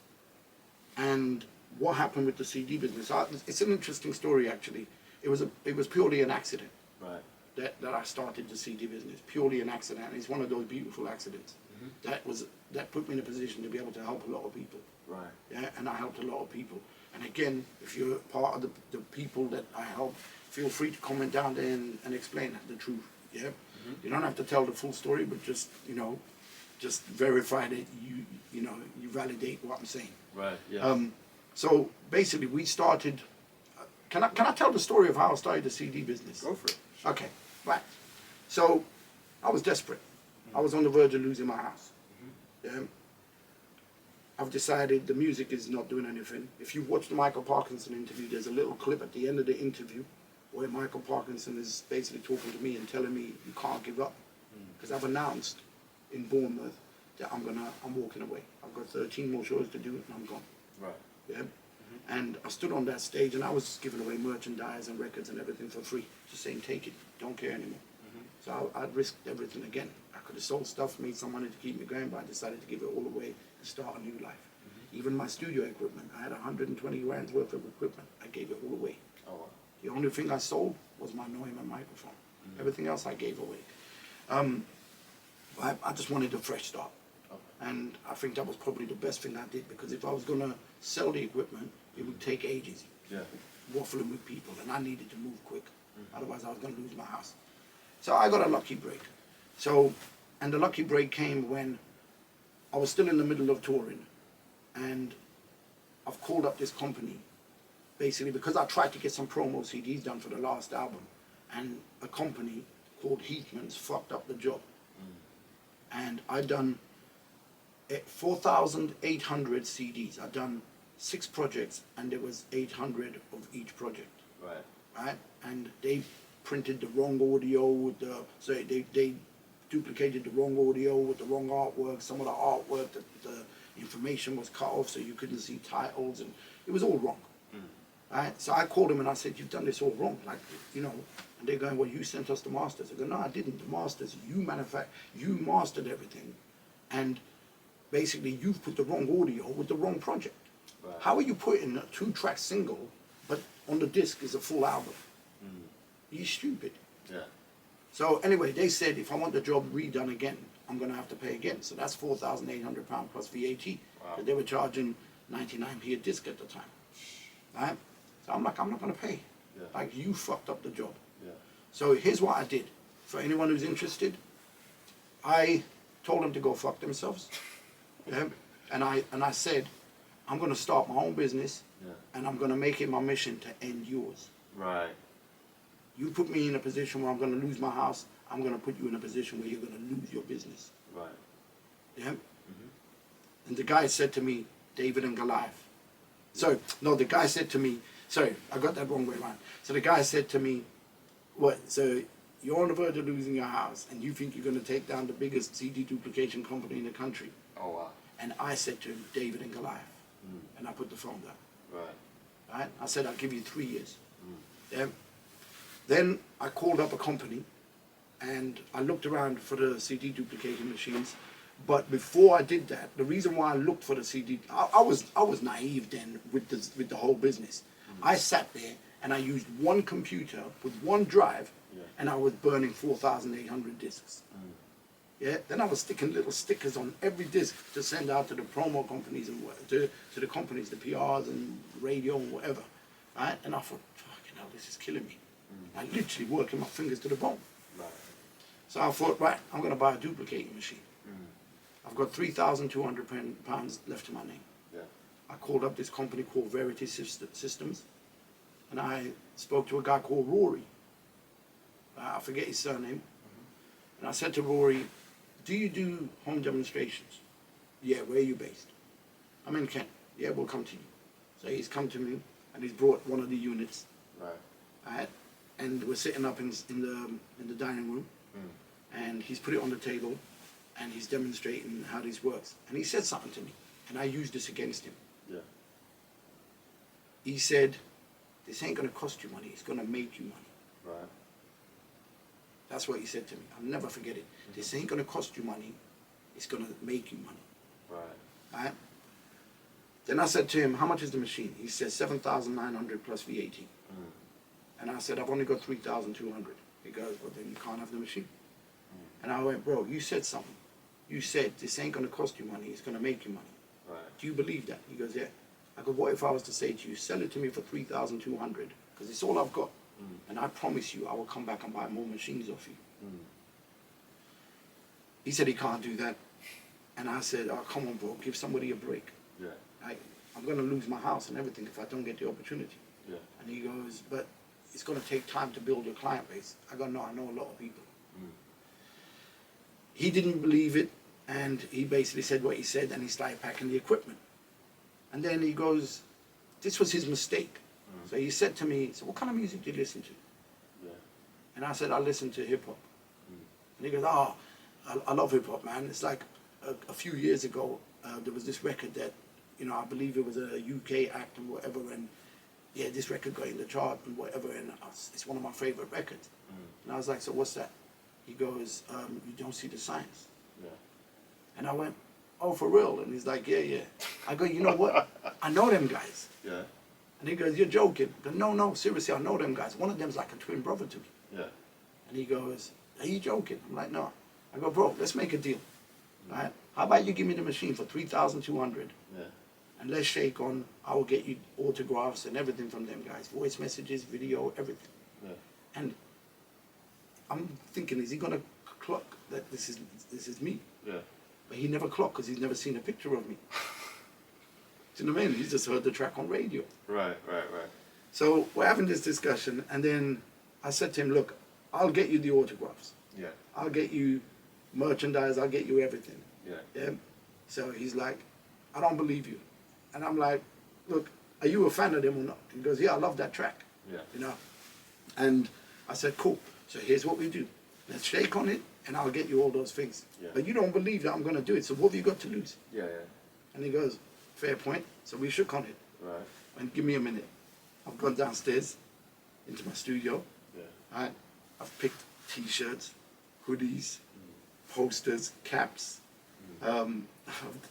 [SPEAKER 2] And what happened with the CD business? It's an interesting story, actually. It was purely an accident. Right. That I started the CD business, purely an accident. It's one of those beautiful accidents that put me in a position to be able to help a lot of people. Right. Yeah, and I helped a lot of people. And again, if you're part of the people that I help, feel free to comment down there and explain the truth. Yeah, you don't have to tell the full story, but just just verify that you validate what I'm saying. Right. Yeah. So basically, we started. Can I tell the story of how I started the CD business?
[SPEAKER 1] Go for it.
[SPEAKER 2] Okay. Right. So I was desperate. I was on the verge of losing my house. Yeah. I've decided the music is not doing anything. If you watch the Michael Parkinson interview, there's a little clip at the end of the interview where Michael Parkinson is basically talking to me and telling me you can't give up, because I've announced in Bournemouth that I'm walking away. I've got 13 more shows to do and I'm gone. Right. Yeah. And I stood on that stage and I was giving away merchandise and records and everything for free, just saying take it, don't care anymore. So I risked everything again. I could have sold stuff, made some money to keep me going, but I decided to give it all away and start a new life. Even my studio equipment, I had 120 grand's worth of equipment. I gave it all away. Oh, wow. The only thing I sold was my Neumann microphone. Everything else I gave away. I just wanted a fresh start. Okay. And I think that was probably the best thing I did, because if I was going to sell the equipment, it would take ages. Yeah. Waffling with people, and I needed to move quick. Otherwise I was going to lose my house. So I got a lucky break. And the lucky break came when I was still in the middle of touring, and I've called up this company, basically because I tried to get some promo CDs done for the last album, and a company called Heathman's fucked up the job. And I done 4,800 CDs. I done 6 projects, and there was 800 of each project. Right. Right? And they printed the wrong audio with so they duplicated the wrong audio with the wrong artwork. Some of the artwork, the information was cut off so you couldn't see titles, and it was all wrong. Right? So I called them and I said, you've done this all wrong, and they're going, well, you sent us the masters. I go, no, I didn't. The masters, you mastered everything, and basically you've put the wrong audio with the wrong project. Right. How are you putting a 2-track single, but on the disc is a full album? You're stupid. Yeah. So anyway, they said if I want the job redone again, I'm going to have to pay again. So that's £4,800 plus VAT. Wow. They were charging 99p a disc at the time. Right? So I'm like, I'm not going to pay. Yeah. Like, you fucked up the job. Yeah. So here's what I did. For anyone who's interested, I told them to go fuck themselves. Yeah? And I said, I'm going to start my own business, and I'm going to make it my mission to end yours. Right. You put me in a position where I'm going to lose my house, I'm going to put you in a position where you're going to lose your business. Right. Yeah? And the guy said to me, David and Goliath. So, no, the guy said to me, sorry, I got that wrong way around. So the guy said to me, what, so you're on the verge of losing your house, and you think you're going to take down the biggest CD duplication company in the country. Oh, wow. And I said to him, David and Goliath. And I put the phone down. Right. Right? I said, I'll give you 3 years. Yeah? Then I called up a company, and I looked around for the CD duplicating machines. But before I did that, the reason why I looked for the CD, I was naive then with the whole business. I sat there and I used one computer with one drive, and I was burning 4,800 discs. Yeah. Then I was sticking little stickers on every disc to send out to the promo companies and to the companies, the PRs and radio and whatever. Right? And I thought, fucking hell, this is killing me. I literally working my fingers to the bone.
[SPEAKER 1] Right.
[SPEAKER 2] So I thought, right, I'm going to buy a duplicating machine. I've got £3,200 left to my name.
[SPEAKER 1] Yeah.
[SPEAKER 2] I called up this company called Verity Systems, and I spoke to a guy called Rory. I forget his surname. And I said to Rory, do you do home demonstrations? Yeah, where are you based? I'm in Kent. Yeah, we'll come to you. So he's come to me, and he's brought one of the units.
[SPEAKER 1] Right.
[SPEAKER 2] And we're sitting up in the dining room, and he's put it on the table, and he's demonstrating how this works. And he said something to me, and I used this against him.
[SPEAKER 1] Yeah.
[SPEAKER 2] He said, this ain't gonna cost you money, it's gonna make you money.
[SPEAKER 1] Right.
[SPEAKER 2] That's what he said to me. I'll never forget it. This ain't gonna cost you money, it's gonna make you money. Right? Then I said to him, how much is the machine? He said 7,900 plus VAT. And I said, I've only got 3,200. He goes, well then you can't have the machine. And I went, bro, you said something. You said this ain't gonna cost you money, it's gonna make you money.
[SPEAKER 1] Right.
[SPEAKER 2] Do you believe that? He goes, yeah. I go, what if I was to say to you, sell it to me for 3,200, because it's all I've got, and I promise you I will come back and buy more machines off you. He said he can't do that. And I said, oh, come on, bro, give somebody a break.
[SPEAKER 1] Yeah.
[SPEAKER 2] I'm gonna lose my house and everything if I don't get the opportunity.
[SPEAKER 1] Yeah.
[SPEAKER 2] And he goes, but it's gonna take time to build your client base. I go, no, I know a lot of people. He didn't believe it, and he basically said what he said, and he started packing the equipment. And then he goes, this was his mistake. So he said to me, so what kind of music do you listen to?
[SPEAKER 1] Yeah.
[SPEAKER 2] And I said, I listen to hip hop. And he goes, oh, I love hip hop, man. It's like a few years ago, there was this record that, you know, I believe it was a UK act and whatever, and yeah, this record got in the chart and whatever, and it's one of my favorite records. And I was like, so what's that? He goes, you don't see the signs.
[SPEAKER 1] Yeah.
[SPEAKER 2] And I went, oh, for real? And he's like, yeah. I go, you know what? I know them guys.
[SPEAKER 1] Yeah.
[SPEAKER 2] And he goes, you're joking. I go, no, seriously, I know them guys. One of them's like a twin brother to me.
[SPEAKER 1] Yeah.
[SPEAKER 2] And he goes, are you joking? I'm like, no. I go, bro, let's make a deal. Right? How about you give me the machine for 3,200?
[SPEAKER 1] Yeah.
[SPEAKER 2] And let's shake on, I will get you autographs and everything from them guys. Voice messages, video, everything.
[SPEAKER 1] Yeah.
[SPEAKER 2] And I'm thinking, is he gonna clock that this is me?
[SPEAKER 1] Yeah.
[SPEAKER 2] But he never clocked because he's never seen a picture of me. Do you know what I mean? He's just heard the track on radio.
[SPEAKER 1] Right.
[SPEAKER 2] So we're having this discussion, and then I said to him, look, I'll get you the autographs.
[SPEAKER 1] Yeah.
[SPEAKER 2] I'll get you merchandise, I'll get you everything.
[SPEAKER 1] Yeah.
[SPEAKER 2] So he's like, I don't believe you. And I'm like, look, are you a fan of them or not? He goes, yeah, I love that track.
[SPEAKER 1] Yeah.
[SPEAKER 2] You know? And I said, cool. So here's what we do. Let's shake on it, and I'll get you all those things.
[SPEAKER 1] Yeah.
[SPEAKER 2] But you don't believe that I'm going to do it, so what have you got to lose?
[SPEAKER 1] Yeah.
[SPEAKER 2] And he goes, fair point. So we shook on it.
[SPEAKER 1] Right.
[SPEAKER 2] And give me a minute. I've gone downstairs into my studio.
[SPEAKER 1] Yeah.
[SPEAKER 2] Right? I've picked T-shirts, hoodies, posters, caps,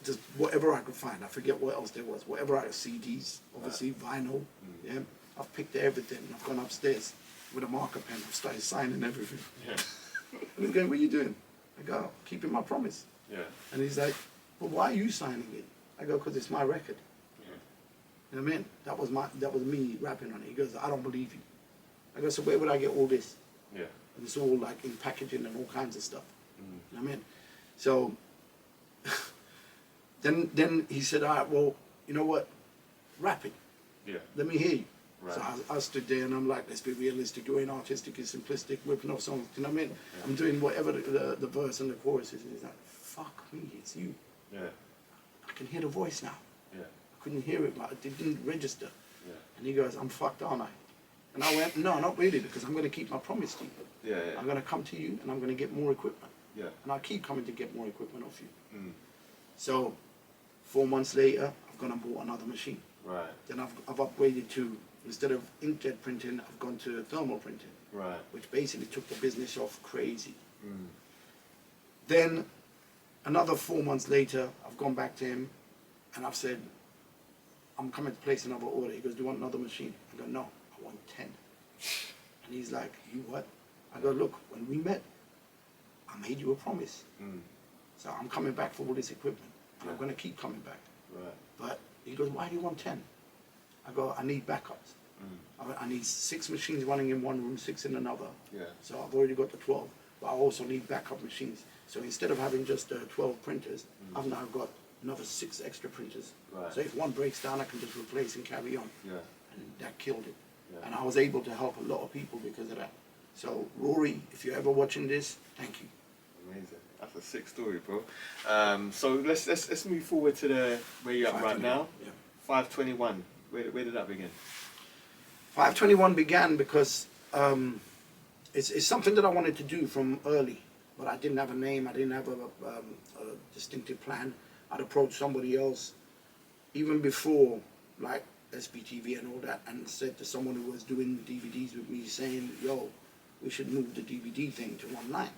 [SPEAKER 2] just whatever I could find. I forget what else there was. Whatever I CDs, obviously vinyl. Yeah. I've picked everything. I've gone upstairs with a marker pen. I've started signing everything.
[SPEAKER 1] Yeah.
[SPEAKER 2] And he's going, what are you doing? I go, keeping my promise.
[SPEAKER 1] Yeah.
[SPEAKER 2] And he's like, well, why are you signing it? I go, because it's my record.
[SPEAKER 1] Yeah.
[SPEAKER 2] You know what I mean? That was me rapping on it. He goes, I don't believe you. I go, so where would I get all this?
[SPEAKER 1] Yeah.
[SPEAKER 2] And it's all like in packaging and all kinds of stuff. You know what I mean? So then he said, all right, well, you know what? Rap it.
[SPEAKER 1] Yeah.
[SPEAKER 2] Let me hear you.
[SPEAKER 1] Right.
[SPEAKER 2] So I stood there and I'm like, let's be realistic. You ain't artistic, it's simplistic, whipping off songs. You know what I mean?
[SPEAKER 1] Yeah.
[SPEAKER 2] I'm doing whatever the verse and the chorus is. And he's like, fuck me, it's you.
[SPEAKER 1] Yeah.
[SPEAKER 2] I can hear the voice now.
[SPEAKER 1] Yeah.
[SPEAKER 2] I couldn't hear it, but it didn't register.
[SPEAKER 1] Yeah.
[SPEAKER 2] And he goes, I'm fucked, aren't I? And I went, no, not really, because I'm going to keep my promise to you.
[SPEAKER 1] Yeah.
[SPEAKER 2] I'm going to come to you and I'm going to get more equipment.
[SPEAKER 1] Yeah.
[SPEAKER 2] And I'll keep coming to get more equipment off you.
[SPEAKER 1] Mm.
[SPEAKER 2] So 4 months later, I've gone and bought another machine.
[SPEAKER 1] Right.
[SPEAKER 2] Then I've upgraded to, instead of inkjet printing, I've gone to thermal printing.
[SPEAKER 1] Right.
[SPEAKER 2] Which basically took the business off crazy.
[SPEAKER 1] Mm.
[SPEAKER 2] Then another 4 months later, I've gone back to him and I've said, I'm coming to place another order. He goes, do you want another machine? I go, no, I want 10. And he's like, you what? I go, look, when we met, I made you a promise. So I'm coming back for all this equipment. And
[SPEAKER 1] Yeah.
[SPEAKER 2] I'm going to keep coming back.
[SPEAKER 1] Right.
[SPEAKER 2] But he goes, why do you want 10? I go, I need backups. I need 6 machines running in one room, 6 in another.
[SPEAKER 1] Yeah.
[SPEAKER 2] So I've already got the 12. But I also need backup machines. So instead of having just 12 printers, I've now got another 6 extra printers.
[SPEAKER 1] Right.
[SPEAKER 2] So if one breaks down, I can just replace and carry on.
[SPEAKER 1] Yeah.
[SPEAKER 2] And that killed it.
[SPEAKER 1] Yeah.
[SPEAKER 2] And I was able to help a lot of people because of that. So Rory, if you're ever watching this, thank you.
[SPEAKER 1] Amazing. That's a sick story, bro. So let's move forward to the where you're at right now.
[SPEAKER 2] Yeah.
[SPEAKER 1] 521. Where did that begin?
[SPEAKER 2] 521 began because it's something that I wanted to do from early, but I didn't have a name. I didn't have a distinctive plan. I'd approached somebody else even before, like SBTV and all that, and said to someone who was doing DVDs with me, saying, yo, we should move the DVD thing to online.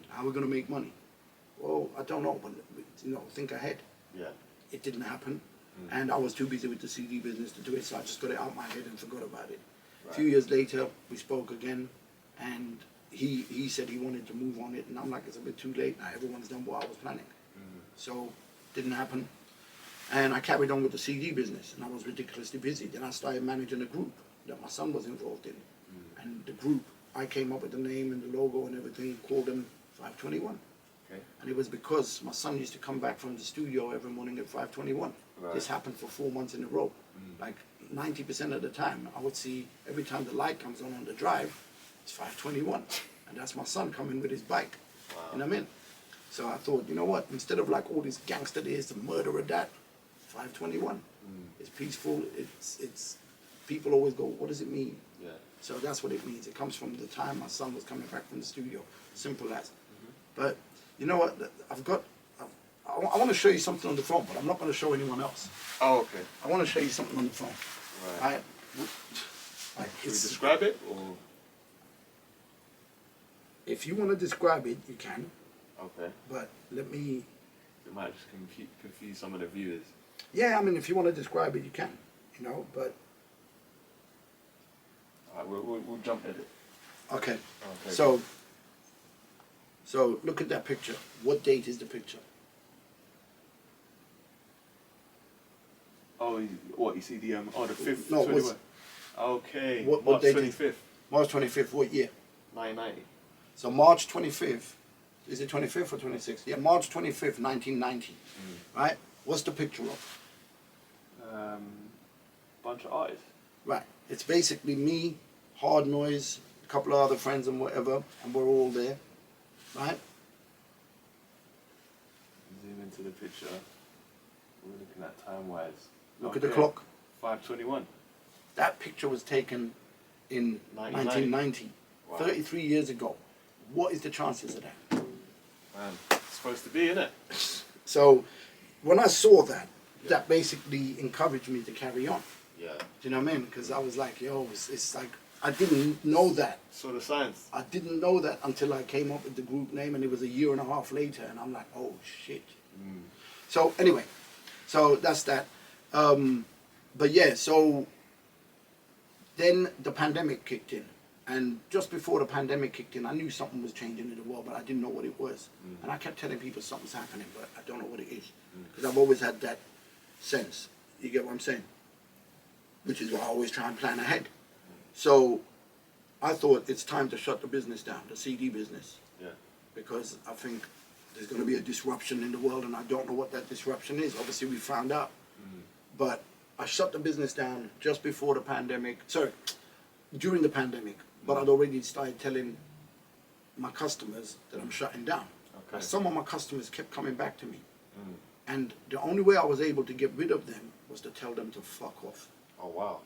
[SPEAKER 2] How are we going to make money? Well, I don't know, but think ahead.
[SPEAKER 1] Yeah.
[SPEAKER 2] It didn't happen, and I was too busy with the CD business to do it, so I just got it out my head and forgot about it.
[SPEAKER 1] Right.
[SPEAKER 2] A few years later, we spoke again, and he said he wanted to move on it, and I'm like, it's a bit too late now. Everyone's done what I was planning. So, didn't happen. And I carried on with the CD business, and I was ridiculously busy. Then I started managing a group that my son was involved in. And the group, I came up with the name and the logo and everything, called them 521.
[SPEAKER 1] Okay.
[SPEAKER 2] And it was because my son used to come back from the studio every morning at 521.
[SPEAKER 1] Right.
[SPEAKER 2] This happened for 4 months in a row. Like 90% of the time, I would see every time the light comes on the drive, it's 521. And that's my son coming with his bike.
[SPEAKER 1] Wow.
[SPEAKER 2] You know what I mean? So I thought, you know what, instead of like all this gangster this, the murderer that, 521. It's peaceful, it's people always go, what does it mean?
[SPEAKER 1] Yeah.
[SPEAKER 2] So that's what it means. It comes from the time my son was coming back from the studio. Simple as. But you know what? I want to show you something on the phone, but I'm not going to show anyone else.
[SPEAKER 1] Oh, okay.
[SPEAKER 2] I want to show you something on the phone.
[SPEAKER 1] Right. Should we describe it, or?
[SPEAKER 2] If you want to describe it, you can.
[SPEAKER 1] Okay.
[SPEAKER 2] But let me.
[SPEAKER 1] It might just confuse some of the viewers.
[SPEAKER 2] Yeah, I mean, if you want to describe it, you can. But.
[SPEAKER 1] All right, we'll jump at it.
[SPEAKER 2] Okay.
[SPEAKER 1] Okay.
[SPEAKER 2] So look at that picture. What date is the picture?
[SPEAKER 1] Oh, what you see the the 5th.
[SPEAKER 2] No,
[SPEAKER 1] 21. Okay.
[SPEAKER 2] What
[SPEAKER 1] March
[SPEAKER 2] date
[SPEAKER 1] 25th.
[SPEAKER 2] March 25th. What year?
[SPEAKER 1] 990.
[SPEAKER 2] So March 25th. Is it 25th or 26th? Yeah, March 25th, 1990. Right. What's the picture of?
[SPEAKER 1] Bunch of artists.
[SPEAKER 2] Right. It's basically me, Hard Noise, a couple of other friends and whatever, and we're all there. Right?
[SPEAKER 1] Zoom into the picture. We're looking at time-wise.
[SPEAKER 2] Look at the clock.
[SPEAKER 1] 5:21.
[SPEAKER 2] That picture was taken in 1990,
[SPEAKER 1] Wow.
[SPEAKER 2] 33 years ago. What is the chances of that?
[SPEAKER 1] Man, it's supposed to be, isn't it?
[SPEAKER 2] So, when I saw that, that basically encouraged me to carry on.
[SPEAKER 1] Yeah.
[SPEAKER 2] Do you know what I mean? Because I was like, yo, it's like, I didn't know that.
[SPEAKER 1] Sort of science.
[SPEAKER 2] I didn't know that until I came up with the group name, and it was a year and a half later, and I'm like, oh shit. So anyway, so that's that. But yeah, so then the pandemic kicked in, and just before the pandemic kicked in, I knew something was changing in the world, but I didn't know what it was. And I kept telling people something's happening, but I don't know what it is, because I've always had that sense. You get what I'm saying? Which is why I always try and plan ahead. So I thought it's time to shut the business down, the CD business.
[SPEAKER 1] Yeah.
[SPEAKER 2] Because I think there's going to be a disruption in the world, and I don't know what that disruption is. Obviously, we found out. But I shut the business down just before the pandemic. Sorry, during the pandemic. But I'd already started telling my customers that I'm shutting down.
[SPEAKER 1] Okay.
[SPEAKER 2] But some of my customers kept coming back to me. And the only way I was able to get rid of them was to tell them to fuck off.
[SPEAKER 1] Oh, wow.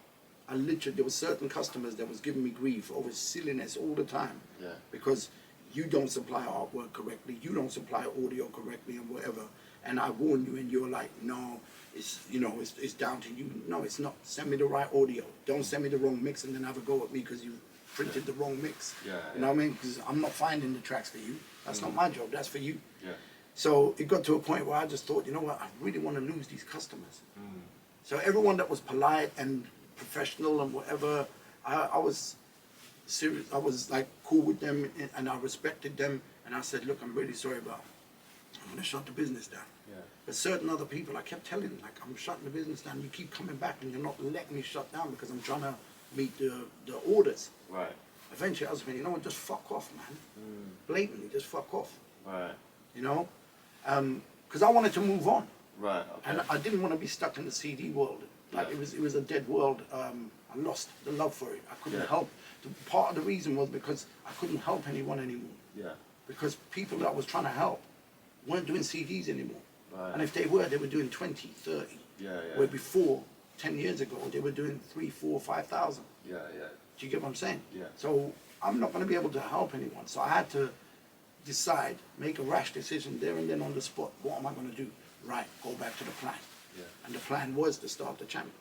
[SPEAKER 2] I literally, there were certain customers that was giving me grief over silliness all the time.
[SPEAKER 1] Yeah.
[SPEAKER 2] Because you don't supply artwork correctly, you don't supply audio correctly and whatever. And I warn you and you're like, no, it's down to you. No, it's not. Send me the right audio. Don't send me the wrong mix and then have a go at me because you printed the wrong mix.
[SPEAKER 1] Yeah.
[SPEAKER 2] You know what I mean? Because I'm not finding the tracks for you. That's not my job, that's for you.
[SPEAKER 1] Yeah.
[SPEAKER 2] So it got to a point where I just thought, you know what, I really want to lose these customers. So everyone that was polite and professional and whatever, I was serious. I was like cool with them, and I respected them, And I said, look, I'm really sorry, but I'm going to shut the business down.
[SPEAKER 1] Yeah.
[SPEAKER 2] But certain other people, I kept telling them, like, I'm shutting the business down. You keep coming back and you're not letting me shut down because I'm trying to meet the orders.
[SPEAKER 1] Right.
[SPEAKER 2] Eventually, I was like, you know what, just fuck off, man. Blatantly, just fuck off.
[SPEAKER 1] Right.
[SPEAKER 2] You know? Because I wanted to move on.
[SPEAKER 1] Right. Okay.
[SPEAKER 2] And I didn't want to be stuck in the CD world. Like,
[SPEAKER 1] Yeah.
[SPEAKER 2] it was a dead world. I lost the love for it. I couldn't
[SPEAKER 1] Yeah.
[SPEAKER 2] help. Part of the reason was because I couldn't help anyone anymore.
[SPEAKER 1] Yeah.
[SPEAKER 2] Because people that I was trying to help weren't doing CDs anymore.
[SPEAKER 1] Right.
[SPEAKER 2] And if they were doing 20, 30.
[SPEAKER 1] Yeah. Yeah.
[SPEAKER 2] Where before, 10 years ago, they were doing 3, 4, 5,000.
[SPEAKER 1] Yeah. Yeah.
[SPEAKER 2] Do you get what I'm saying?
[SPEAKER 1] Yeah.
[SPEAKER 2] So I'm not going to be able to help anyone. So I had to decide, make a rash decision there and then on the spot. What am I going to do? Right, go back to the plan.
[SPEAKER 1] Yeah.
[SPEAKER 2] And the plan was to start the channel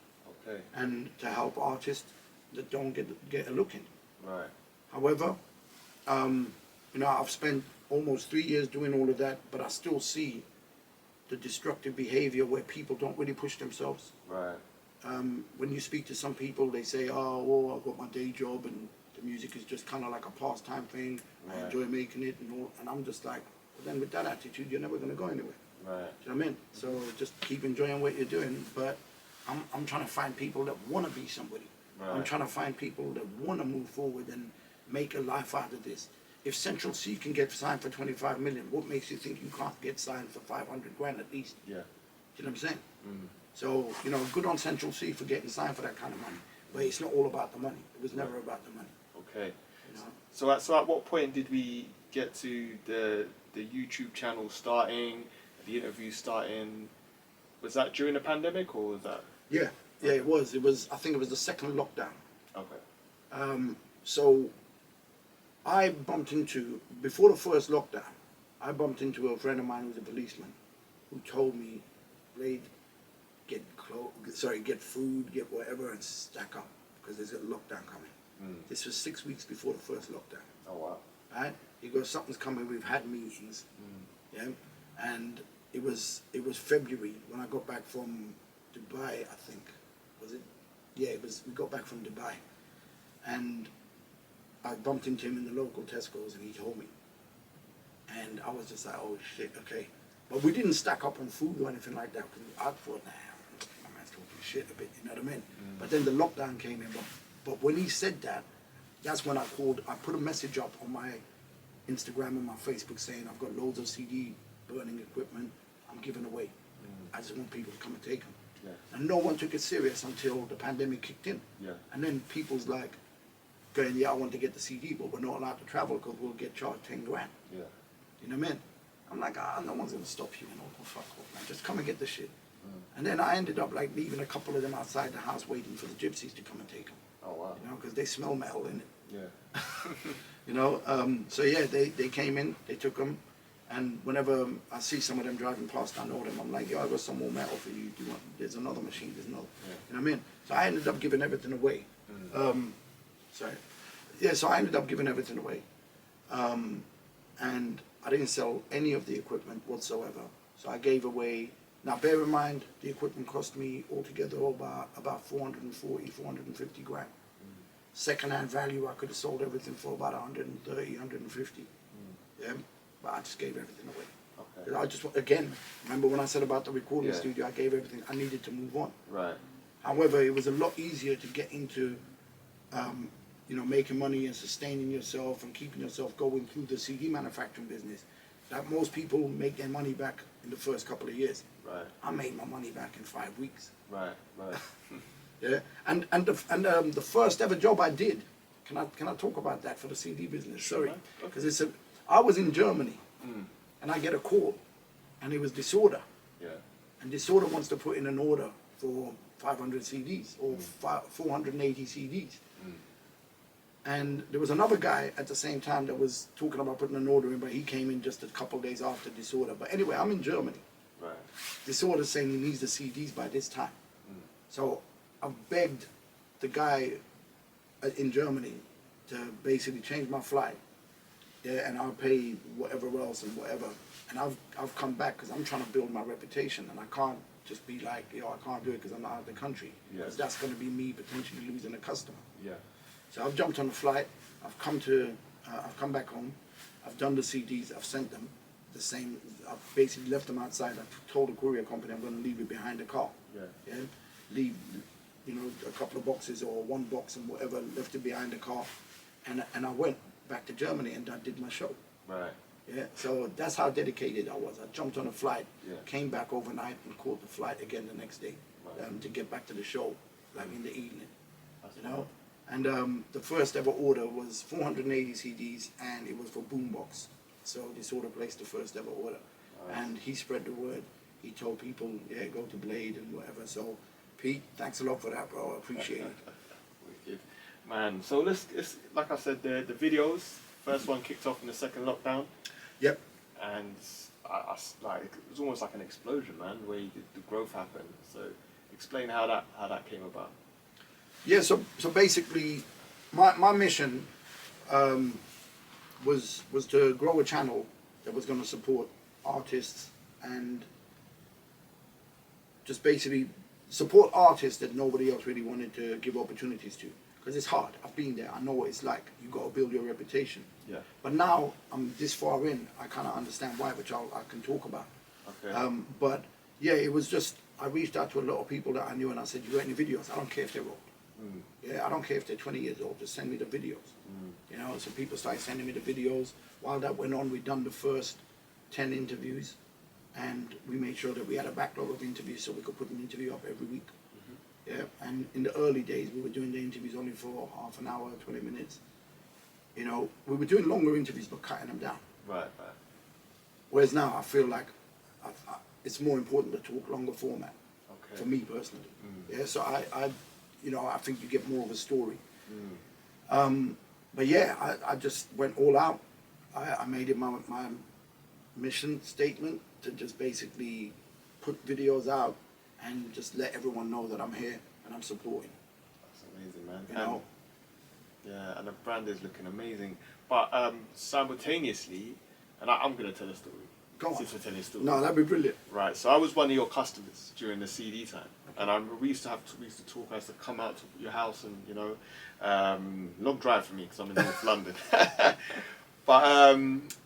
[SPEAKER 1] Okay.
[SPEAKER 2] and to help artists that don't get a look in.
[SPEAKER 1] Right.
[SPEAKER 2] However, you know, I've spent almost 3 years doing all of that, but I still see the destructive behavior where people don't really push themselves.
[SPEAKER 1] Right.
[SPEAKER 2] When you speak to some people, they say, oh, well, I've got my day job and the music is just kind of like a pastime thing. I
[SPEAKER 1] Right.
[SPEAKER 2] enjoy making it and all. And I'm just like, well, then with that attitude, you're never going to go anywhere.
[SPEAKER 1] Right.
[SPEAKER 2] Do you know what I mean? So just keep enjoying what you're doing. But I'm trying to find people that want to be somebody. I'm
[SPEAKER 1] Right.
[SPEAKER 2] trying to find people that want to move forward and make a life out of this. If Central C can get signed for 25 million, what makes you think you can't get signed for 500 grand at least?
[SPEAKER 1] Yeah.
[SPEAKER 2] Do you know what I'm saying? So, you know, good on Central C for getting signed for that kind of money. But it's not all about the money. It was never about the money.
[SPEAKER 1] Okay.
[SPEAKER 2] You know?
[SPEAKER 1] So at what point did we get to the YouTube channel starting, the interview starting? Was that during the pandemic or was that?
[SPEAKER 2] Yeah, yeah, it was. It was. I think it was the second lockdown.
[SPEAKER 1] Okay.
[SPEAKER 2] So I bumped into, before the first lockdown, I bumped into a friend of mine who's a policeman who told me, Blade, get food, get whatever, and stack up because there's a lockdown coming. This was 6 weeks before the first lockdown.
[SPEAKER 1] Oh wow.
[SPEAKER 2] Right? He goes, something's coming. We've had meetings, yeah, and it was February when I got back from Dubai. I think was it? Yeah, it was. We got back from Dubai, and I bumped into him in the local Tesco's, and he told me, and I was just like, oh shit, okay. But we didn't stack up on food or anything like that because I thought, nah, my man's talking shit a bit, you know what I mean? But then the lockdown came in. But when he said that, that's when I put a message up on my Instagram and my Facebook saying I've got loads of CD burning equipment I'm giving away. I just want people to come and take them.
[SPEAKER 1] Yeah.
[SPEAKER 2] And no one took it serious until the pandemic kicked in.
[SPEAKER 1] Yeah.
[SPEAKER 2] And then people's like going, yeah, I want to get the CD, but we're not allowed to travel because we'll get charged 10 grand.
[SPEAKER 1] Yeah.
[SPEAKER 2] You know what I mean? I'm like, no one's going to stop you, fuck off, man. Just come and get the shit. And then I ended up like leaving a couple of them outside the house waiting for the gypsies to come and take them.
[SPEAKER 1] Oh wow.
[SPEAKER 2] You know, because they smell metal in it.
[SPEAKER 1] Yeah.
[SPEAKER 2] You know, so yeah, they came in, they took them, and whenever I see some of them driving past, I know them. I'm like, yo, I got some more metal for you. Do you want? There's another machine. There's another.
[SPEAKER 1] Yeah.
[SPEAKER 2] You know what I mean? So I ended up giving everything away. Sorry. Yeah, so I ended up giving everything away, and I didn't sell any of the equipment whatsoever. So I gave away. Now, bear in mind, the equipment cost me altogether about 440, 450 grand. Second-hand value, I could have sold everything for about 130, 150. Yeah, but I just gave everything away.
[SPEAKER 1] Okay.
[SPEAKER 2] I just, again, remember when I said about the recording
[SPEAKER 1] Yeah.
[SPEAKER 2] studio, I gave everything. I needed to move on.
[SPEAKER 1] Right.
[SPEAKER 2] However, it was a lot easier to get into, you know, making money and sustaining yourself and keeping yourself going through the CD manufacturing business. Like most people make their money back in the first couple of years.
[SPEAKER 1] Right.
[SPEAKER 2] I made my money back in 5 weeks.
[SPEAKER 1] Right. Right.
[SPEAKER 2] Yeah, and the first ever job I did, can I talk about that for the CD business? Sorry,
[SPEAKER 1] man. Okay.
[SPEAKER 2] because I was in Germany, and I get a call, and it was Disorder,
[SPEAKER 1] Yeah.
[SPEAKER 2] and Disorder wants to put in an order for 500 CDs or 480 CDs, and there was another guy at the same time that was talking about putting an order in, but he came in just a couple of days after Disorder. But anyway, I'm in Germany.
[SPEAKER 1] Right.
[SPEAKER 2] Disorder saying he needs the CDs by this time, so I begged the guy in Germany to basically change my flight, yeah, and I'll pay whatever else and whatever. And I've come back because I'm trying to build my reputation, and I can't just be like, yo, I can't do it because I'm not out of the country, because that's going to be me potentially losing a customer.
[SPEAKER 1] Yeah.
[SPEAKER 2] So I've jumped on the flight. I've come back home, I've done the CDs, I've sent them the same. I've basically left them outside. I've told the courier company I'm going to leave it behind the car. Yeah. Leave, you know, a couple of boxes or one box and whatever, left it behind the car, and I went back to Germany and I did my show.
[SPEAKER 1] Right.
[SPEAKER 2] Yeah. So that's how dedicated I was. I jumped on a flight,
[SPEAKER 1] Yeah.
[SPEAKER 2] came back overnight, and caught the flight again the next day,
[SPEAKER 1] Right.
[SPEAKER 2] to get back to the show, like in the evening.
[SPEAKER 1] That's
[SPEAKER 2] You know. And the first ever order was 480 CDs, and it was for Boombox. So this order placed the first ever order.
[SPEAKER 1] Nice.
[SPEAKER 2] And he spread the word. He told people, yeah, go to Blade and whatever. So, Pete, thanks a lot for that, bro. I appreciate it.
[SPEAKER 1] Wicked. Man, so let's like I said, the videos, first one kicked off in the second lockdown.
[SPEAKER 2] Yep.
[SPEAKER 1] And like, it was almost like an explosion, man, where the growth happened. So explain how that came about.
[SPEAKER 2] Yeah, so basically, my mission was to grow a channel that was going to support artists and just basically support artists that nobody else really wanted to give opportunities to. Because it's hard. I've been there. I know what it's like. You've got to build your reputation.
[SPEAKER 1] Yeah.
[SPEAKER 2] But now I'm this far in, I kind of understand why, which I can talk about.
[SPEAKER 1] Okay.
[SPEAKER 2] But yeah, it was just, I reached out to a lot of people that I knew and I said, you got any videos? I don't care if they're old. Yeah, I don't care if they're 20 years old, just send me the videos. You know, so people started sending me the videos. While that went on, we'd done the first 10 interviews, and we made sure that we had a backlog of interviews so we could put an interview up every week. Yeah, and in the early days, we were doing the interviews only for half an hour, 20 minutes. You know, we were doing longer interviews, but cutting them down.
[SPEAKER 1] Right.
[SPEAKER 2] Whereas now, I feel like it's more important to talk longer format, for me personally. Yeah, so I think you get more of a story. But yeah, I just went all out. I made it my mission statement to just basically put videos out and just let everyone know that I'm here and I'm supporting.
[SPEAKER 1] That's amazing, man.
[SPEAKER 2] You know?
[SPEAKER 1] Yeah, and the brand is looking amazing. But simultaneously, and I'm going to tell a story.
[SPEAKER 2] Go on.
[SPEAKER 1] Since we're telling a story.
[SPEAKER 2] No, that'd be brilliant.
[SPEAKER 1] Right, so I was one of your customers during the CD time, and we used to talk. I used to come out to your house, and you know, long drive for me because I'm in North London. But I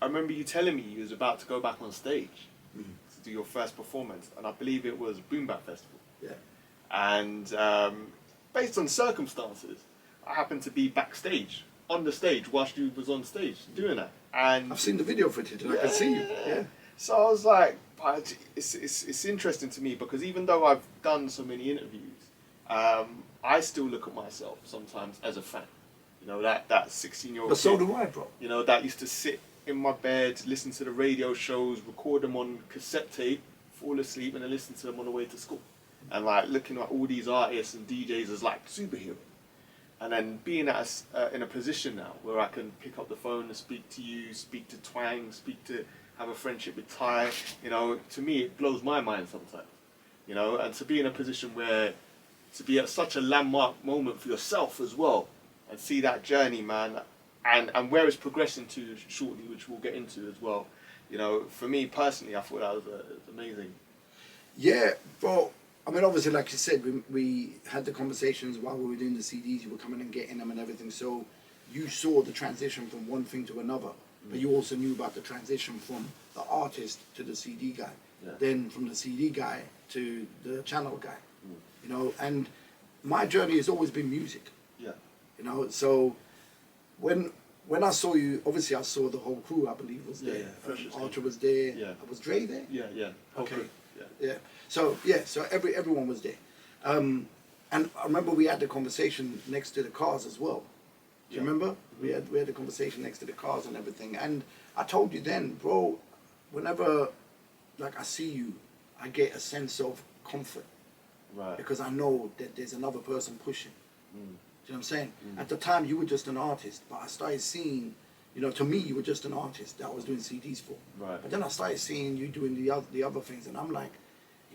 [SPEAKER 1] remember you telling me you was about to go back on stage to do your first performance, and I believe it was Boom Bap Festival.
[SPEAKER 2] Yeah.
[SPEAKER 1] And based on circumstances, I happened to be backstage on the stage whilst you was on stage doing that. And
[SPEAKER 2] I've seen the video footage and I can see you. Yeah.
[SPEAKER 1] So I was like, but it's interesting to me because even though I've done so many interviews, I still look at myself sometimes as a fan. You know, that 16-year-old
[SPEAKER 2] But so
[SPEAKER 1] kid,
[SPEAKER 2] do I, bro.
[SPEAKER 1] you know, that used to sit in my bed, listen to the radio shows, record them on cassette tape, fall asleep, and then listen to them on the way to school. And like looking at all these artists and DJs as like superheroes. And then being in a position now where I can pick up the phone and speak to you, speak to Twang, have a friendship with Ty, you know, to me it blows my mind sometimes. You know, and to be in a position where, to be at such a landmark moment for yourself as well, and see that journey, man, and where it's progressing to shortly, which we'll get into as well. You know, for me personally, I thought that was amazing.
[SPEAKER 2] Yeah, bro. I mean, obviously, like you said, we had the conversations while we were doing the CDs. You were coming and getting them and everything. So you saw the transition from one thing to another. But you also knew about the transition from the artist to the CD guy.
[SPEAKER 1] Yeah.
[SPEAKER 2] Then from the CD guy to the channel guy. You know, and my journey has always been music.
[SPEAKER 1] Yeah.
[SPEAKER 2] You know, so when I saw you, obviously I saw the whole crew, I believe, was there. Archer was there.
[SPEAKER 1] Yeah.
[SPEAKER 2] Was Dre there?
[SPEAKER 1] Yeah.
[SPEAKER 2] Okay.
[SPEAKER 1] Yeah.
[SPEAKER 2] Yeah. So everyone was there. And I remember we had the conversation next to the cars as well. Do you remember? We had the conversation next to the cars and everything. And I told you then, bro, whenever like I see you, I get a sense of comfort.
[SPEAKER 1] Right.
[SPEAKER 2] Because I know that there's another person pushing. Do you know what I'm saying? At the time, you were just an artist, but I started seeing, you know, to me, you were just an artist that I was doing CDs for.
[SPEAKER 1] Right.
[SPEAKER 2] But then I started seeing you doing the other things, and I'm like,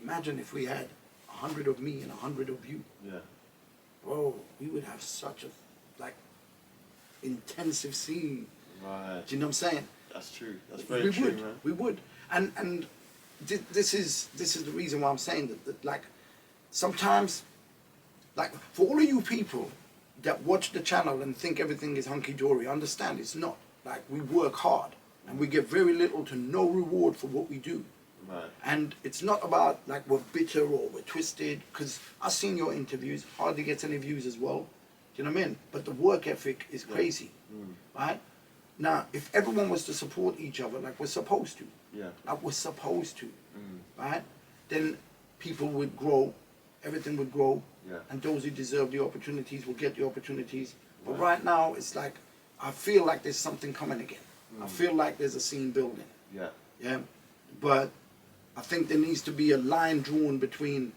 [SPEAKER 2] imagine if we had 100 of me and 100 of you.
[SPEAKER 1] Yeah.
[SPEAKER 2] Bro, we would have such a, like, intensive scene.
[SPEAKER 1] Right.
[SPEAKER 2] Do you know what I'm saying?
[SPEAKER 1] That's true. That's very true, man.
[SPEAKER 2] We would. And this is the reason why I'm saying that like, sometimes, like, for all of you people that watch the channel and think everything is hunky-dory, understand it's not. Like, we work hard. and we get very little to no reward for what we do.
[SPEAKER 1] Right.
[SPEAKER 2] And it's not about like we're bitter or we're twisted, because I've seen your interviews, hardly gets any views as well. Do you know what I mean? But the work ethic is crazy, right? Now, if everyone was to support each other like we're supposed to, like we're supposed to, right? Then people would grow, everything would grow, and those who deserve the opportunities will get the opportunities. But right now, it's like, I feel like there's something coming again. I feel like there's a scene building. Yeah. But I think there needs to be a line drawn between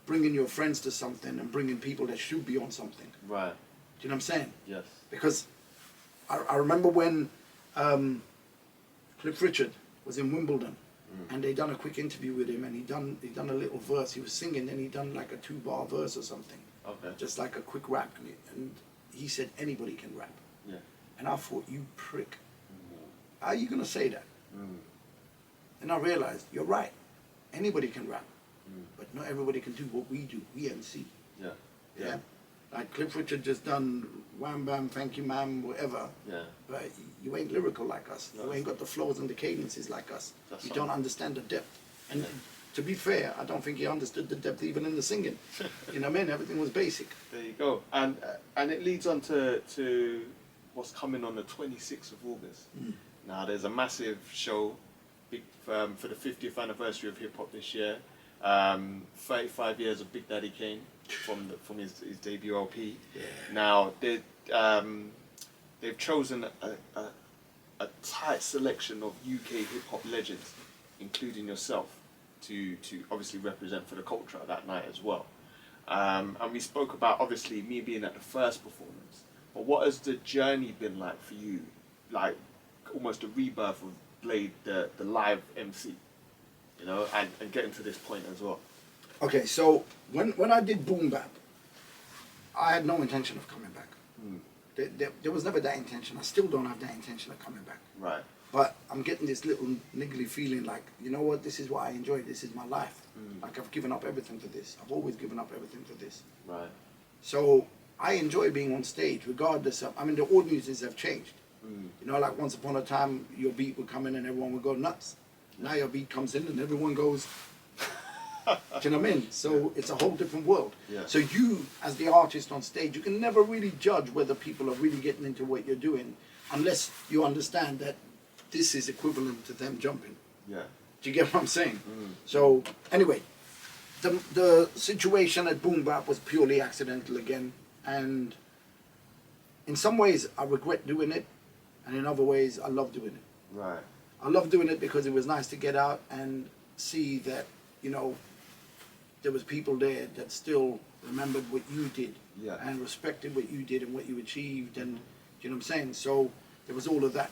[SPEAKER 2] bringing your friends to something and bringing people that should be on something.
[SPEAKER 1] Right.
[SPEAKER 2] Do you know what I'm saying?
[SPEAKER 1] Yes.
[SPEAKER 2] Because I remember when Cliff Richard was in Wimbledon, and they done a quick interview with him, and he done a little verse. He was singing, and he done like a 2-bar verse or something.
[SPEAKER 1] Okay.
[SPEAKER 2] Just like a quick rap, and he said anybody can rap.
[SPEAKER 1] Yeah.
[SPEAKER 2] And I thought, you prick, how are you gonna say that? And I realized you're right. Anybody can rap, but not everybody can do what we do. We MC. Yeah. Like Cliff Richard just done wham bam, thank you ma'am, whatever.
[SPEAKER 1] Yeah.
[SPEAKER 2] But you ain't lyrical like us.
[SPEAKER 1] No.
[SPEAKER 2] You ain't got the flows and the cadences like us.
[SPEAKER 1] That's
[SPEAKER 2] You
[SPEAKER 1] right.
[SPEAKER 2] don't understand the depth. And to be fair, I don't think he understood the depth even in the singing. You know what I mean? Everything was basic.
[SPEAKER 1] There you go. And it leads on to what's coming on the 26th of August. Now there's a massive show big for the 50th anniversary of hip hop this year. 35 years of Big Daddy Kane from his debut LP. Now they've chosen a tight selection of UK hip hop legends, including yourself, to obviously represent for the culture that night as well. And we spoke about obviously me being at the first performance, but what has the journey been like for you? Like almost a rebirth of Blade, the live MC, you know, and getting to this point as well.
[SPEAKER 2] Okay, so when I did Boom Bap, I had no intention of coming back. There was never that intention. I still don't have that intention of coming back.
[SPEAKER 1] Right.
[SPEAKER 2] But I'm getting this little niggly feeling like, you know what, this is what I enjoy, this is my life. Like I've given up everything for this. I've always given up everything for this.
[SPEAKER 1] Right.
[SPEAKER 2] So I enjoy being on stage regardless of, I mean, the audiences have changed. You know, like once upon a time, your beat would come in and everyone would go nuts. Now your beat comes in and everyone goes, do you know what I mean? So it's a whole different world.
[SPEAKER 1] Yeah.
[SPEAKER 2] So you, as the artist on stage, you can never really judge whether people are really getting into what you're doing unless you understand that this is equivalent to them jumping.
[SPEAKER 1] Yeah.
[SPEAKER 2] Do you get what I'm saying? So anyway, the situation at Boom Bap was purely accidental again, and in some ways I regret doing it, and in other ways I love doing it.
[SPEAKER 1] Right.
[SPEAKER 2] I love doing it because it was nice to get out and see that, you know, there was people there that still remembered what you did and respected what you did and what you achieved, and you know what I'm saying? So there was all of that.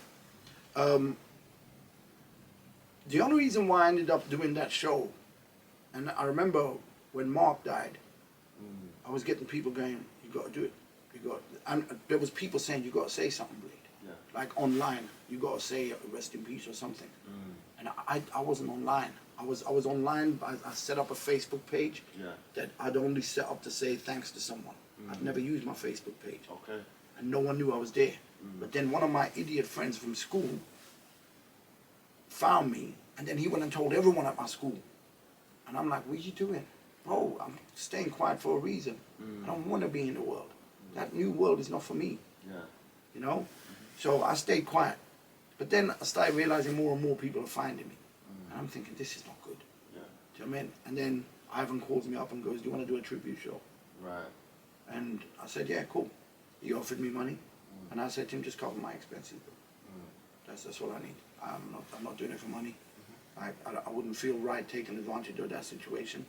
[SPEAKER 2] The only reason why I ended up doing that show, and I remember when Mark died, I was getting people going, you got to do it. And there was people saying, you got to say something, Blade. Like online, you got to say rest in peace or something. And I wasn't online. I was online. I set up a Facebook page that I'd only set up to say thanks to someone. I'd never used my Facebook page.
[SPEAKER 1] Okay.
[SPEAKER 2] And no one knew I was there. But then one of my idiot friends from school found me, and then he went and told everyone at my school. And I'm like, what are you doing? Bro, I'm staying quiet for a reason. I don't want to be in the world. That new world is not for me. You know? So I stayed quiet. But then I started realizing more and more people are finding me. And I'm thinking, this is not good. Do you know what I mean? And then Ivan calls me up and goes, do you want to do a tribute show?
[SPEAKER 1] Right.
[SPEAKER 2] And I said, yeah, cool. He offered me money. And I said to him, just cover my expenses. That's all I need. I'm not doing it for money. I wouldn't feel right taking advantage of that situation.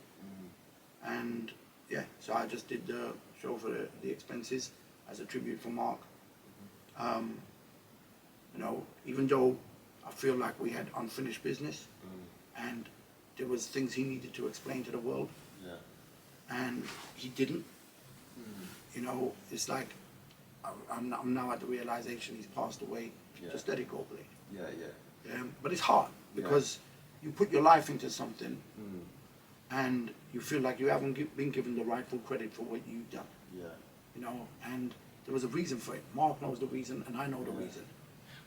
[SPEAKER 2] And yeah, so I just did the show for the expenses as a tribute for Mark. You know, even though I feel like we had unfinished business and there was things he needed to explain to the world, and he didn't. You know, it's like I'm now at the realization he's passed away. Just let it go, Blade. But it's hard because you put your life into something and you feel like you haven't been given the rightful credit for what you've done. You know, and there was a reason for it. Mark knows the reason and I know the reason.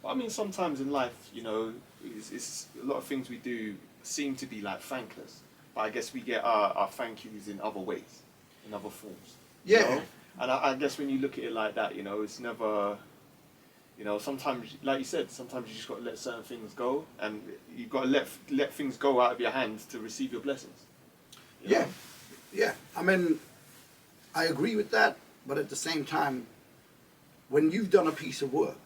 [SPEAKER 1] But I mean, sometimes in life, you know, it's a lot of things we do seem to be like thankless. But I guess we get our thank yous in other ways, in other forms. You
[SPEAKER 2] Yeah.
[SPEAKER 1] know? And I guess when you look at it like that, you know, it's never, you know, sometimes, like you said, sometimes you just got to let certain things go, and you've got to let things go out of your hands to receive your blessings. You
[SPEAKER 2] Yeah,
[SPEAKER 1] know?
[SPEAKER 2] yeah. I mean, I agree with that, but at the same time, when you've done a piece of work,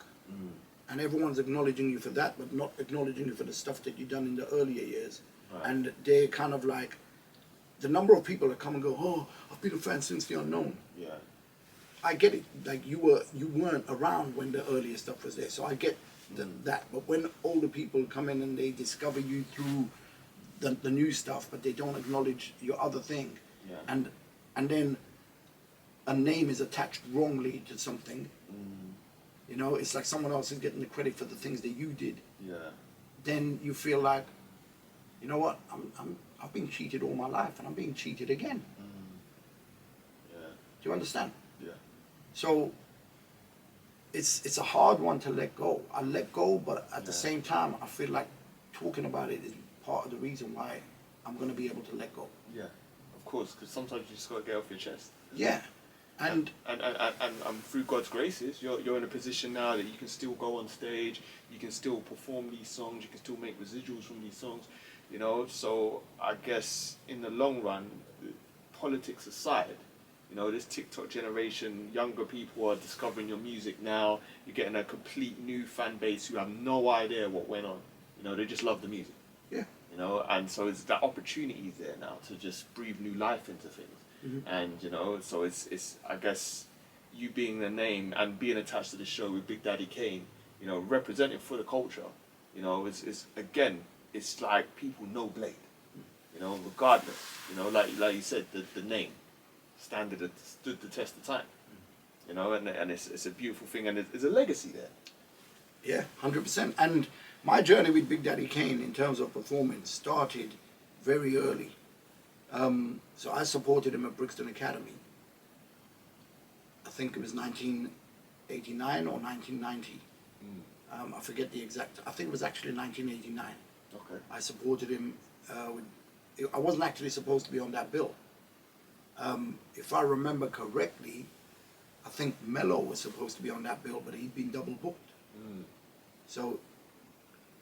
[SPEAKER 2] and everyone's acknowledging you for that, but not acknowledging you for the stuff that you've done in the earlier years,
[SPEAKER 1] Right.
[SPEAKER 2] and they're kind of like, the number of people that come and go, oh, I've been a fan since the unknown.
[SPEAKER 1] Yeah.
[SPEAKER 2] I get it. Like you weren't around when the earlier stuff was there, so I get that. But when older people come in and they discover you through the new stuff, but they don't acknowledge your other thing,
[SPEAKER 1] Yeah.
[SPEAKER 2] and then a name is attached wrongly to something. You know, it's like someone else is getting the credit for the things that you did.
[SPEAKER 1] Yeah.
[SPEAKER 2] Then you feel like, you know what? I've been cheated all my life, and I'm being cheated again.
[SPEAKER 1] Yeah.
[SPEAKER 2] Do you understand?
[SPEAKER 1] Yeah.
[SPEAKER 2] So it's a hard one to let go. I let go, but at the
[SPEAKER 1] Yeah.
[SPEAKER 2] same time, I feel like talking about it is part of the reason why I'm going to be able to let go.
[SPEAKER 1] Yeah. Of course, because sometimes you just got to get off your chest.
[SPEAKER 2] Yeah, and
[SPEAKER 1] And through God's graces, you're in a position now that you can still go on stage, you can still perform these songs, you can still make residuals from these songs, you know. So I guess in the long run, politics aside, you know, this TikTok generation, younger people are discovering your music now. You're getting a complete new fan base who have no idea what went on. You know, they just love the music.
[SPEAKER 2] yeah,
[SPEAKER 1] You know, and so it's that opportunity there now to just breathe new life into things. And you know, so it's I guess you being the name and being attached to the show with Big Daddy Kane, you know, representing for the culture, you know, it's again, it's like people know Blade, you know, regardless, you know, like you said, the name stood the test of time, you know, and it's a beautiful thing, and it's a legacy there.
[SPEAKER 2] yeah, 100%. And my journey with Big Daddy Kane in terms of performance started very early. So I supported him at Brixton Academy. I think it was 1989 or 1990. I forget the exact. I think it was actually 1989.
[SPEAKER 1] Okay.
[SPEAKER 2] I supported him. I wasn't actually supposed to be on that bill. If I remember correctly, I think Mello was supposed to be on that bill, but he'd been double booked. So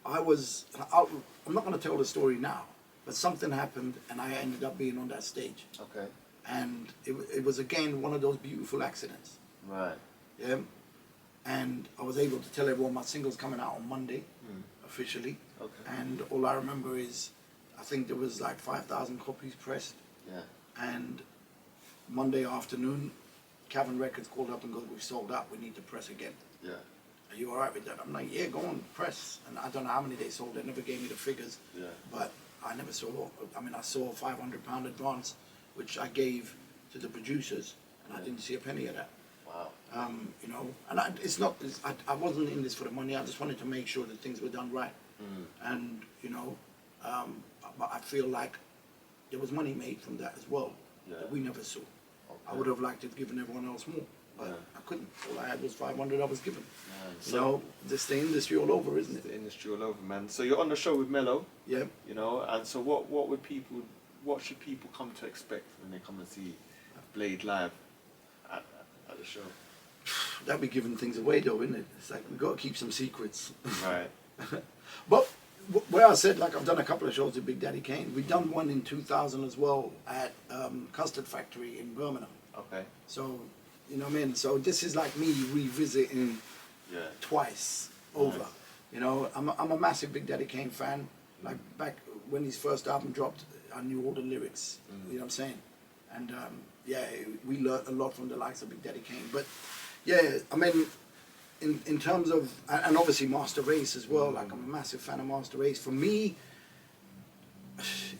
[SPEAKER 2] I'm not going to tell the story now, but something happened and I ended up being on that stage.
[SPEAKER 1] Okay.
[SPEAKER 2] And it was again one of those beautiful accidents.
[SPEAKER 1] Right.
[SPEAKER 2] Yeah. And I was able to tell everyone my single's coming out on Monday, officially.
[SPEAKER 1] Okay.
[SPEAKER 2] And all I remember is, I think there was like 5,000 copies pressed.
[SPEAKER 1] Yeah.
[SPEAKER 2] And Monday afternoon, Cavern Records called up and goes, "We've sold out, we need to press again.
[SPEAKER 1] Yeah.
[SPEAKER 2] Are you all right with that?" I'm like, "Yeah, go on, press." And I don't know how many they sold, they never gave me the figures.
[SPEAKER 1] Yeah.
[SPEAKER 2] But I never saw, I saw a £500 advance, which I gave to the producers, and I didn't see a penny of that.
[SPEAKER 1] Wow.
[SPEAKER 2] You know, and I wasn't in this for the money, I just wanted to make sure that things were done right. And, you know, but I feel like there was money made from that as well, that we never saw. I would have liked to have given everyone else more, but I couldn't. All I had was 500 I was given.
[SPEAKER 1] So,
[SPEAKER 2] You know, just the industry all over, isn't
[SPEAKER 1] it's
[SPEAKER 2] it?
[SPEAKER 1] the industry all over, man. So you're on the show with Mello,
[SPEAKER 2] Yeah.
[SPEAKER 1] you know, and so what should people come to expect when they come and see Blade live at the show?
[SPEAKER 2] That'd be giving things away though, isn't it? It's like, we've got to keep some secrets.
[SPEAKER 1] Right.
[SPEAKER 2] But where I said, like, I've done a couple of shows with Big Daddy Kane. We've done one in 2000 as well at Custard Factory in Birmingham.
[SPEAKER 1] Okay.
[SPEAKER 2] So, you know what I mean? So this is like me revisiting twice over.
[SPEAKER 1] Nice.
[SPEAKER 2] You know, I'm a massive Big Daddy Kane fan. Like back when his first album dropped, I knew all the lyrics. You know what I'm saying? And yeah, we learned a lot from the likes of Big Daddy Kane. But yeah, I mean, in terms of, and obviously Master Race as well. Like, I'm a massive fan of Master Race. For me,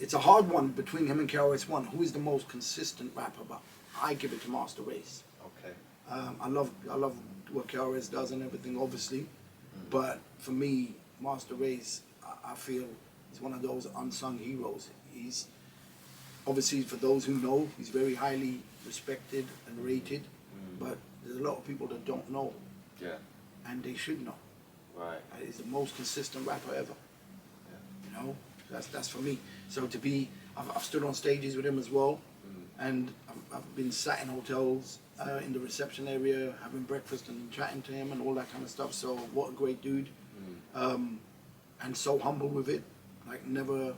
[SPEAKER 2] it's a hard one between him and KRS-One. Who is the most consistent rapper? But I give it to Master Race.
[SPEAKER 1] Okay.
[SPEAKER 2] I love what KRS does and everything, obviously. But for me, Master Race, I feel, is one of those unsung heroes. He's obviously, for those who know, he's very highly respected and rated. But there's a lot of people that don't know,
[SPEAKER 1] Yeah.
[SPEAKER 2] and they should know.
[SPEAKER 1] Right.
[SPEAKER 2] He's the most consistent rapper ever.
[SPEAKER 1] Yeah.
[SPEAKER 2] You know, that's for me. So to be, I've stood on stages with him as well, and I've been sat in hotels in the reception area, having breakfast and chatting to him and all that kind of stuff. So what a great dude, and so humble with it, like never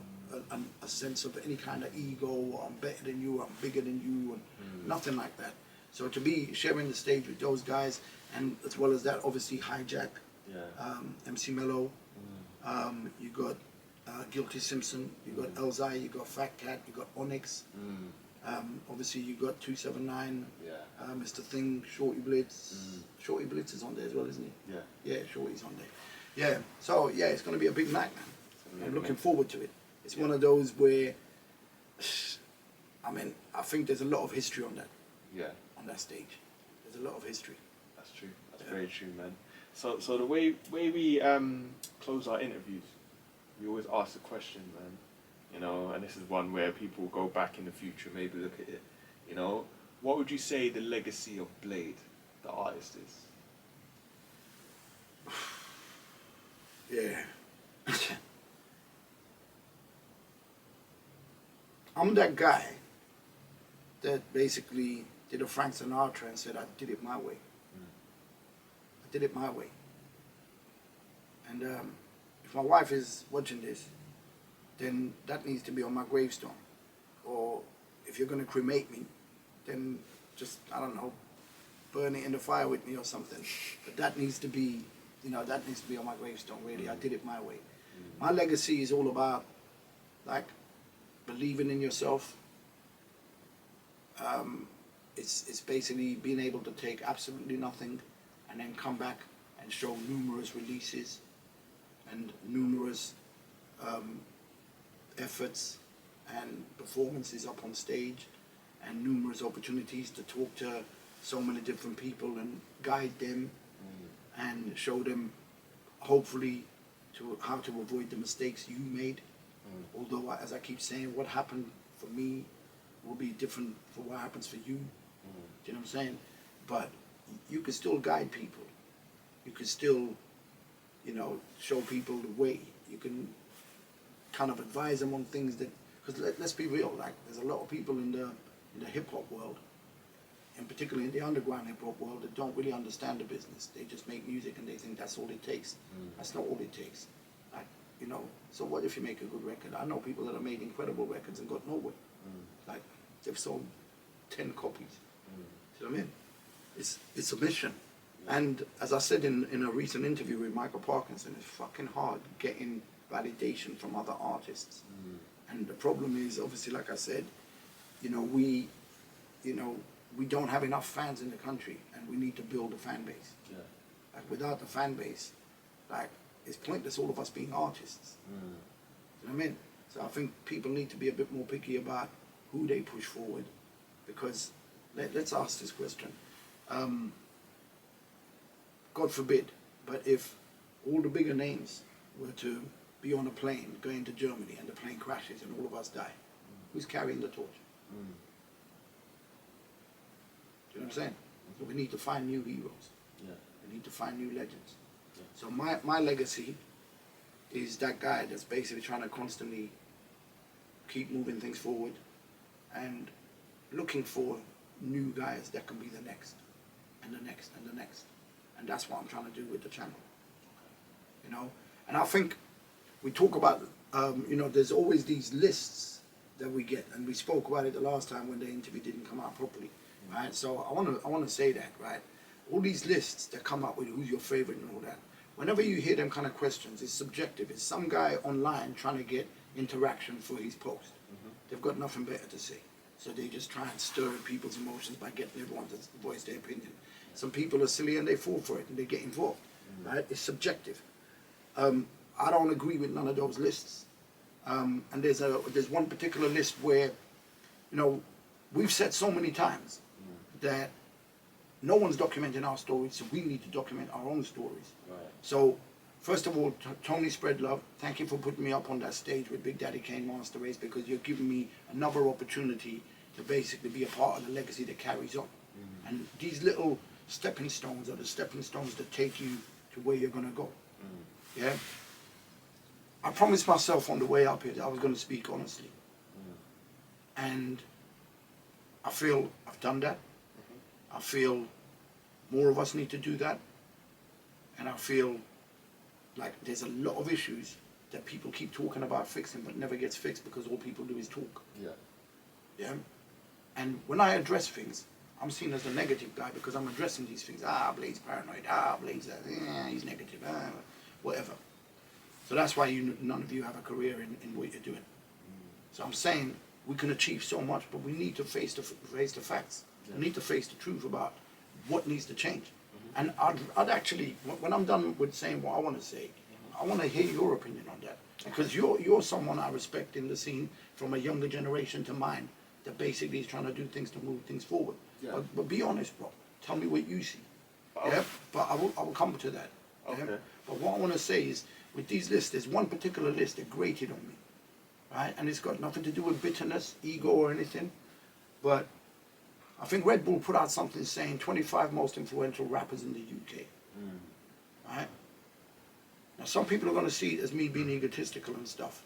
[SPEAKER 2] a sense of any kind of ego, or I'm better than you, or I'm bigger than you, and nothing like that. So to be sharing the stage with those guys, and as well as that, obviously Hijack, MC Mello, you got Guilty Simpson, you got Elzai, you got Fat Cat, you got Onyx, obviously you got 279, Mr. Thing, Shorty Blitz. Shorty Blitz is on there as well, isn't he?
[SPEAKER 1] Yeah.
[SPEAKER 2] Yeah, Shorty's on there. Yeah, so yeah, it's going to be a big night, man. I'm looking forward to it. It's one of those where, I mean, I think there's a lot of history on that.
[SPEAKER 1] Yeah.
[SPEAKER 2] On that stage, there's a lot of history.
[SPEAKER 1] That's true. That's very true, man. So the way we close our interviews, we always ask a question, man. You know, and this is one where people go back in the future, maybe look at it. You know, what would you say the legacy of Blade, the artist, is?
[SPEAKER 2] Yeah. I'm that guy that basically did a Frank Sinatra and said, I did it my way. I did it my way. And if my wife is watching this, then that needs to be on my gravestone. Or if you're going to cremate me, then just, I don't know, burn it in the fire with me or something. But that needs to be, you know, that needs to be on my gravestone, really. I did it my way. My legacy is all about, like, believing in yourself. It's basically being able to take absolutely nothing and then come back and show numerous releases and numerous efforts and performances up on stage and numerous opportunities to talk to so many different people and guide them and show them, hopefully, to how to avoid the mistakes you made. Although, as I keep saying, what happened for me will be different for what happens for you. Do you know what I'm saying? But you can still guide people. You can still, you know, show people the way. You can kind of advise them on things that, because let's be real, like there's a lot of people in the hip hop world, and particularly in the underground hip hop world, that don't really understand the business. They just make music and they think that's all it takes. That's not all it takes. Like, you know, so what if you make a good record? I know people that have made incredible records and got nowhere. Like, they've sold 10 copies. Do you know what I mean? It's a mission. And as I said in a recent interview with Michael Parkinson, it's fucking hard getting validation from other artists. And the problem is, obviously, like I said, we don't have enough fans in the country, and we need to build a fan base. Yeah. Like, without the fan base, like, it's pointless all of us being artists. You know what I mean? So I think people need to be a bit more picky about who they push forward, because let's ask this question. God forbid, but if all the bigger names were to be on a plane going to Germany and the plane crashes and all of us die, who's carrying the torch? Do you know what I'm saying? So we need to find new heroes. Yeah. We need to find new legends. Yeah. So my legacy is that guy that's basically trying to constantly keep moving things forward and looking for new guys that can be the next and the next and the next. And that's what I'm trying to do with the channel. You know? And I think we talk about, there's always these lists that we get, and we spoke about it the last time when the interview didn't come out properly. Right? So I want to say that, right? All these lists that come up with who's your favorite and all that, whenever you hear them kind of questions, it's subjective. It's some guy online trying to get interaction for his post. They've got nothing better to say. So they just try and stir people's emotions by getting everyone to voice their opinion. Some people are silly and they fall for it and they get involved. Right? It's subjective. I don't agree with none of those lists. And there's one particular list where, we've said so many times that no one's documenting our stories, so we need to document our own stories. Right. So, first of all, Tony Spread Love, thank you for putting me up on that stage with Big Daddy Kane Master Race, because you're giving me another opportunity to basically be a part of the legacy that carries on. And these little stepping stones are the stepping stones that take you to where you're going to go. Yeah. I promised myself on the way up here that I was going to speak honestly. And I feel I've done that. I feel more of us need to do that. And I feel like there's a lot of issues that people keep talking about fixing but never gets fixed because all people do is talk.
[SPEAKER 1] Yeah.
[SPEAKER 2] Yeah. And when I address things, I'm seen as the negative guy because I'm addressing these things. Ah, Blade's paranoid. Ah, Blade's he's negative. Ah, whatever. So that's why none of you have a career in what you're doing. So I'm saying we can achieve so much, but we need to face the facts.
[SPEAKER 1] Yeah.
[SPEAKER 2] We need to face the truth about what needs to change. And I'd actually, when I'm done with saying what I want to say, I want to hear your opinion on that. Because you're someone I respect in the scene from a younger generation to mine that basically is trying to do things to move things forward.
[SPEAKER 1] Yeah.
[SPEAKER 2] But be honest, bro. Tell me what you see. Yeah? But I will come to that.
[SPEAKER 1] Okay.
[SPEAKER 2] Yeah? But what I want to say is, with these lists, there's one particular list that grated on me. Right? And it's got nothing to do with bitterness, ego, or anything. But I think Red Bull put out something saying 25 most influential rappers in the UK. Right? Now, some people are going to see it as me being egotistical and stuff.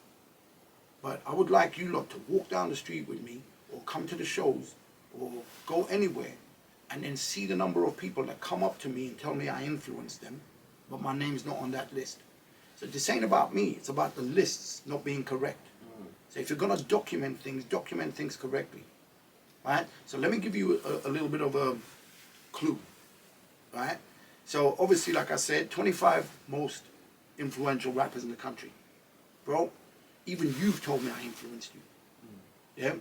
[SPEAKER 2] But I would like you lot to walk down the street with me, or come to the shows, or go anywhere, and then see the number of people that come up to me and tell me I influenced them, but my name's not on that list. So this ain't about me, it's about the lists not being correct. So if you're going to document things correctly. Right? So let me give you a little bit of a clue. Right? So obviously, like I said, 25 most influential rappers in the country. Bro, even you've told me I influenced you. Yeah?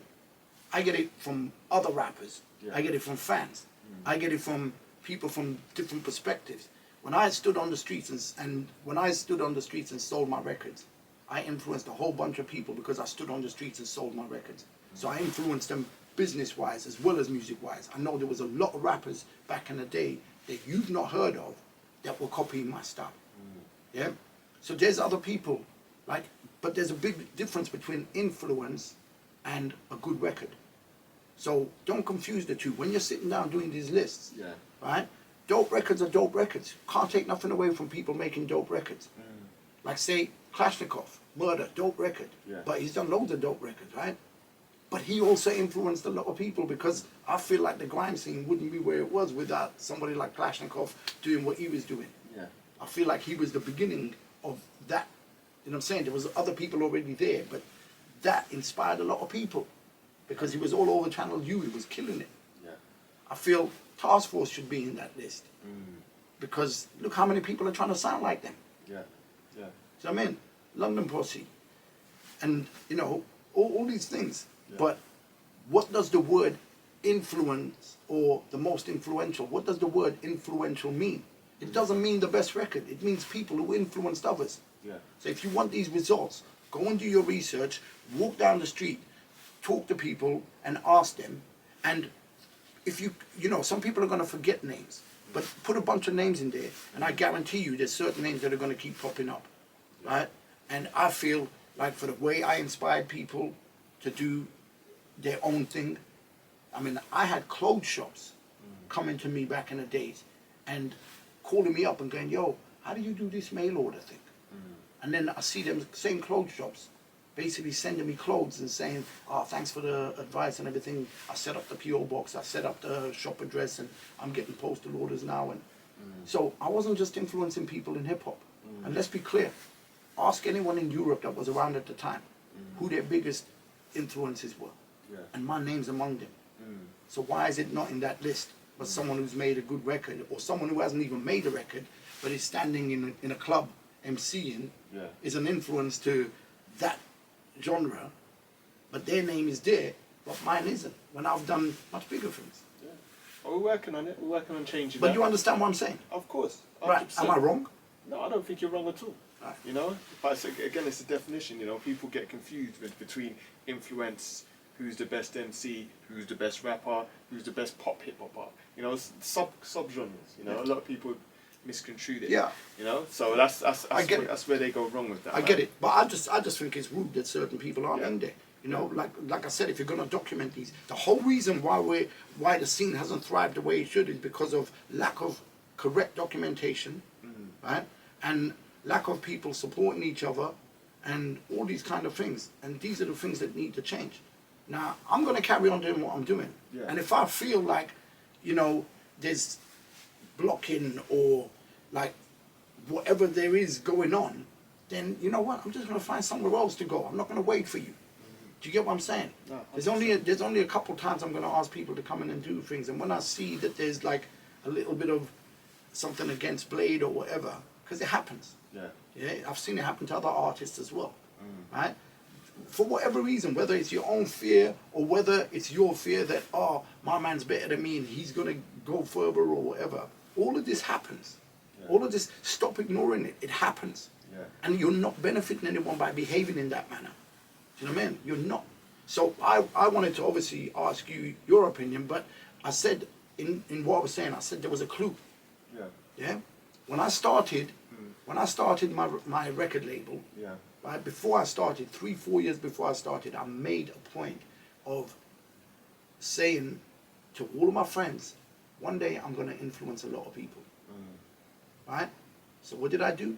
[SPEAKER 2] I get it from other rappers.
[SPEAKER 1] Yeah.
[SPEAKER 2] I get it from fans. I get it from people from different perspectives. When I stood on the streets and when I stood on the streets and sold my records, I influenced a whole bunch of people because I stood on the streets and sold my records. So I influenced them business-wise as well as music-wise. I know there was a lot of rappers back in the day that you've not heard of that were copying my style. Yeah? So there's other people, like, but there's a big difference between influence and a good record. So don't confuse the two. When you're sitting down doing these lists, right? Dope records are dope records. Can't take nothing away from people making dope records. Like say, Kalashnikov, Murder, dope record. But he's done loads of dope records, right? But he also influenced a lot of people because I feel like the grime scene wouldn't be where it was without somebody like Kalashnikov doing what he was doing. I feel like he was the beginning of that. You know what I'm saying? There was other people already there, but that inspired a lot of people because he was all over Channel U. He was killing it. I feel Task Force should be in that list because look how many people are trying to sound like them. So I mean, London Posse, and you know, all these things. But what does the word influence or the most influential, what does the word influential mean? It doesn't mean the best record. It means people who influenced others. So if you want these results, go and do your research, walk down the street, talk to people and ask them. And if you know, some people are going to forget names, but put a bunch of names in there and I guarantee you there's certain names that are going to keep popping up. Right? And I feel like for the way I inspired people to do their own thing, I mean, I had clothes shops coming to me back in the days and calling me up and going, yo, how do you do this mail order thing? And then I see them, same clothes shops, basically sending me clothes and saying, oh, thanks for the advice and everything. I set up the P.O. box, I set up the shop address, and I'm getting postal orders now. And so I wasn't just influencing people in hip-hop. And let's be clear, ask anyone in Europe that was around at the time who their biggest influences were. And my name's among them. So why is it not in that list? But someone who's made a good record, or someone who hasn't even made a record, but is standing in a club MCing, is an influence to that genre, but their name is there, but mine isn't, when I've done much bigger things.
[SPEAKER 1] Well, we're working on it, we're working on changing
[SPEAKER 2] But
[SPEAKER 1] that.
[SPEAKER 2] you understand what I'm saying?
[SPEAKER 1] Of course. 100%.
[SPEAKER 2] Right, am I wrong?
[SPEAKER 1] No, I don't think you're wrong at all.
[SPEAKER 2] Right.
[SPEAKER 1] You know, but again, it's a definition. You know, people get confused between influence, who's the best MC, who's the best rapper, who's the best pop hip hop. You know, sub-genres. You know, a lot of people misconstrue it. You know, so that's where they go wrong with that.
[SPEAKER 2] I get it, but I just think it's rude that certain people aren't in there. You know, like I said, if you're going to document these, the whole reason why the scene hasn't thrived the way it should is because of lack of correct documentation, right? And lack of people supporting each other, and all these kind of things. And these are the things that need to change. Now, I'm going to carry on doing what I'm doing.
[SPEAKER 1] Yeah.
[SPEAKER 2] And if I feel like, you know, there's blocking or like whatever there is going on, then you know what? I'm just going to find somewhere else to go. I'm not going to wait for you. Do you get what I'm saying?
[SPEAKER 1] No,
[SPEAKER 2] there's only a couple times I'm going to ask people to come in and do things. And when I see that there's like a little bit of something against Blade or whatever, because it happens.
[SPEAKER 1] Yeah.
[SPEAKER 2] Yeah, I've seen it happen to other artists as well, right? For whatever reason, whether it's your own fear or whether it's your fear that, oh, my man's better than me and he's going to go further or whatever, all of this happens. Yeah. All of this, stop ignoring it. It happens. Yeah. And you're not benefiting anyone by behaving in that manner. Do you know what I mean? You're not. So I wanted to obviously ask you your opinion, but I said, in what I was saying, I said there was a clue.
[SPEAKER 1] Yeah.
[SPEAKER 2] Yeah? When I started my record label,
[SPEAKER 1] yeah.
[SPEAKER 2] right, before I started, 3-4 years before I started, I made a point of saying to all of my friends, one day I'm going to influence a lot of people. Right? So what did I do?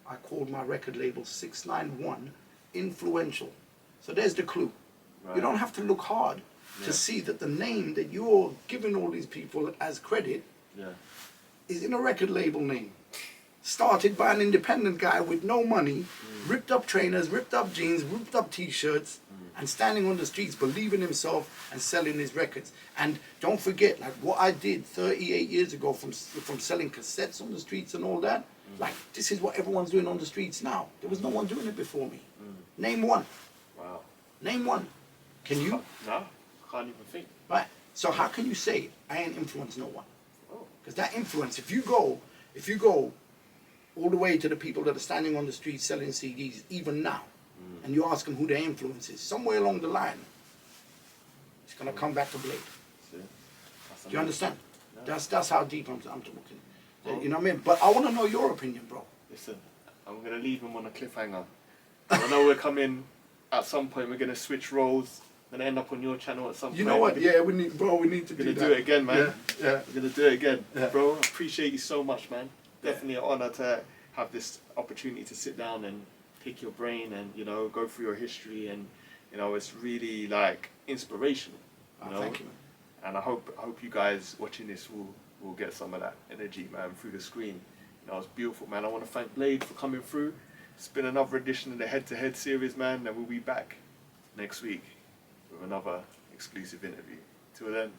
[SPEAKER 2] I called my record label 691 Influential. So there's the clue. Right. You don't have to look hard to see that the name that you're giving all these people as credit is in a record label name. Started by an independent guy with no money, ripped up trainers, ripped up jeans, ripped up t-shirts, and standing on the streets, believing himself and selling his records. And don't forget, like what I did 38 years ago from selling cassettes on the streets and all that, like this is what everyone's doing on the streets now. There was no one doing it before me. Name one.
[SPEAKER 1] Wow.
[SPEAKER 2] Name one. Can you?
[SPEAKER 1] No, can't even think.
[SPEAKER 2] Right. So how can you say I ain't influenced no one? Because that influence, if you go all the way to the people that are standing on the street selling CDs, even now, and you ask them who their influence is, somewhere along the line, it's going to come back to Blade. Do you understand? No. That's how deep I'm talking. You know what I mean? But I want to know your opinion, bro.
[SPEAKER 1] Listen, I'm going to leave him on a cliffhanger. I know we're coming, at some point we're going to switch roles. We're going to end up on your channel at some point.
[SPEAKER 2] You know what? Yeah, we need to do that. We're
[SPEAKER 1] going to do it again, man.
[SPEAKER 2] Yeah.
[SPEAKER 1] We're going to do it again. Yeah. Bro, I appreciate you so much, man. Definitely an honor to have this opportunity to sit down and pick your brain and, you know, go through your history, and, you know, it's really like inspirational. You know?
[SPEAKER 2] Thank you, man.
[SPEAKER 1] And I hope you guys watching this will get some of that energy, man, through the screen. You know, it's beautiful, man. I want to thank Blade for coming through. It's been another edition of the Head to Head series, man, and we'll be back next week with another exclusive interview. Till then,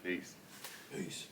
[SPEAKER 1] peace.
[SPEAKER 2] Peace.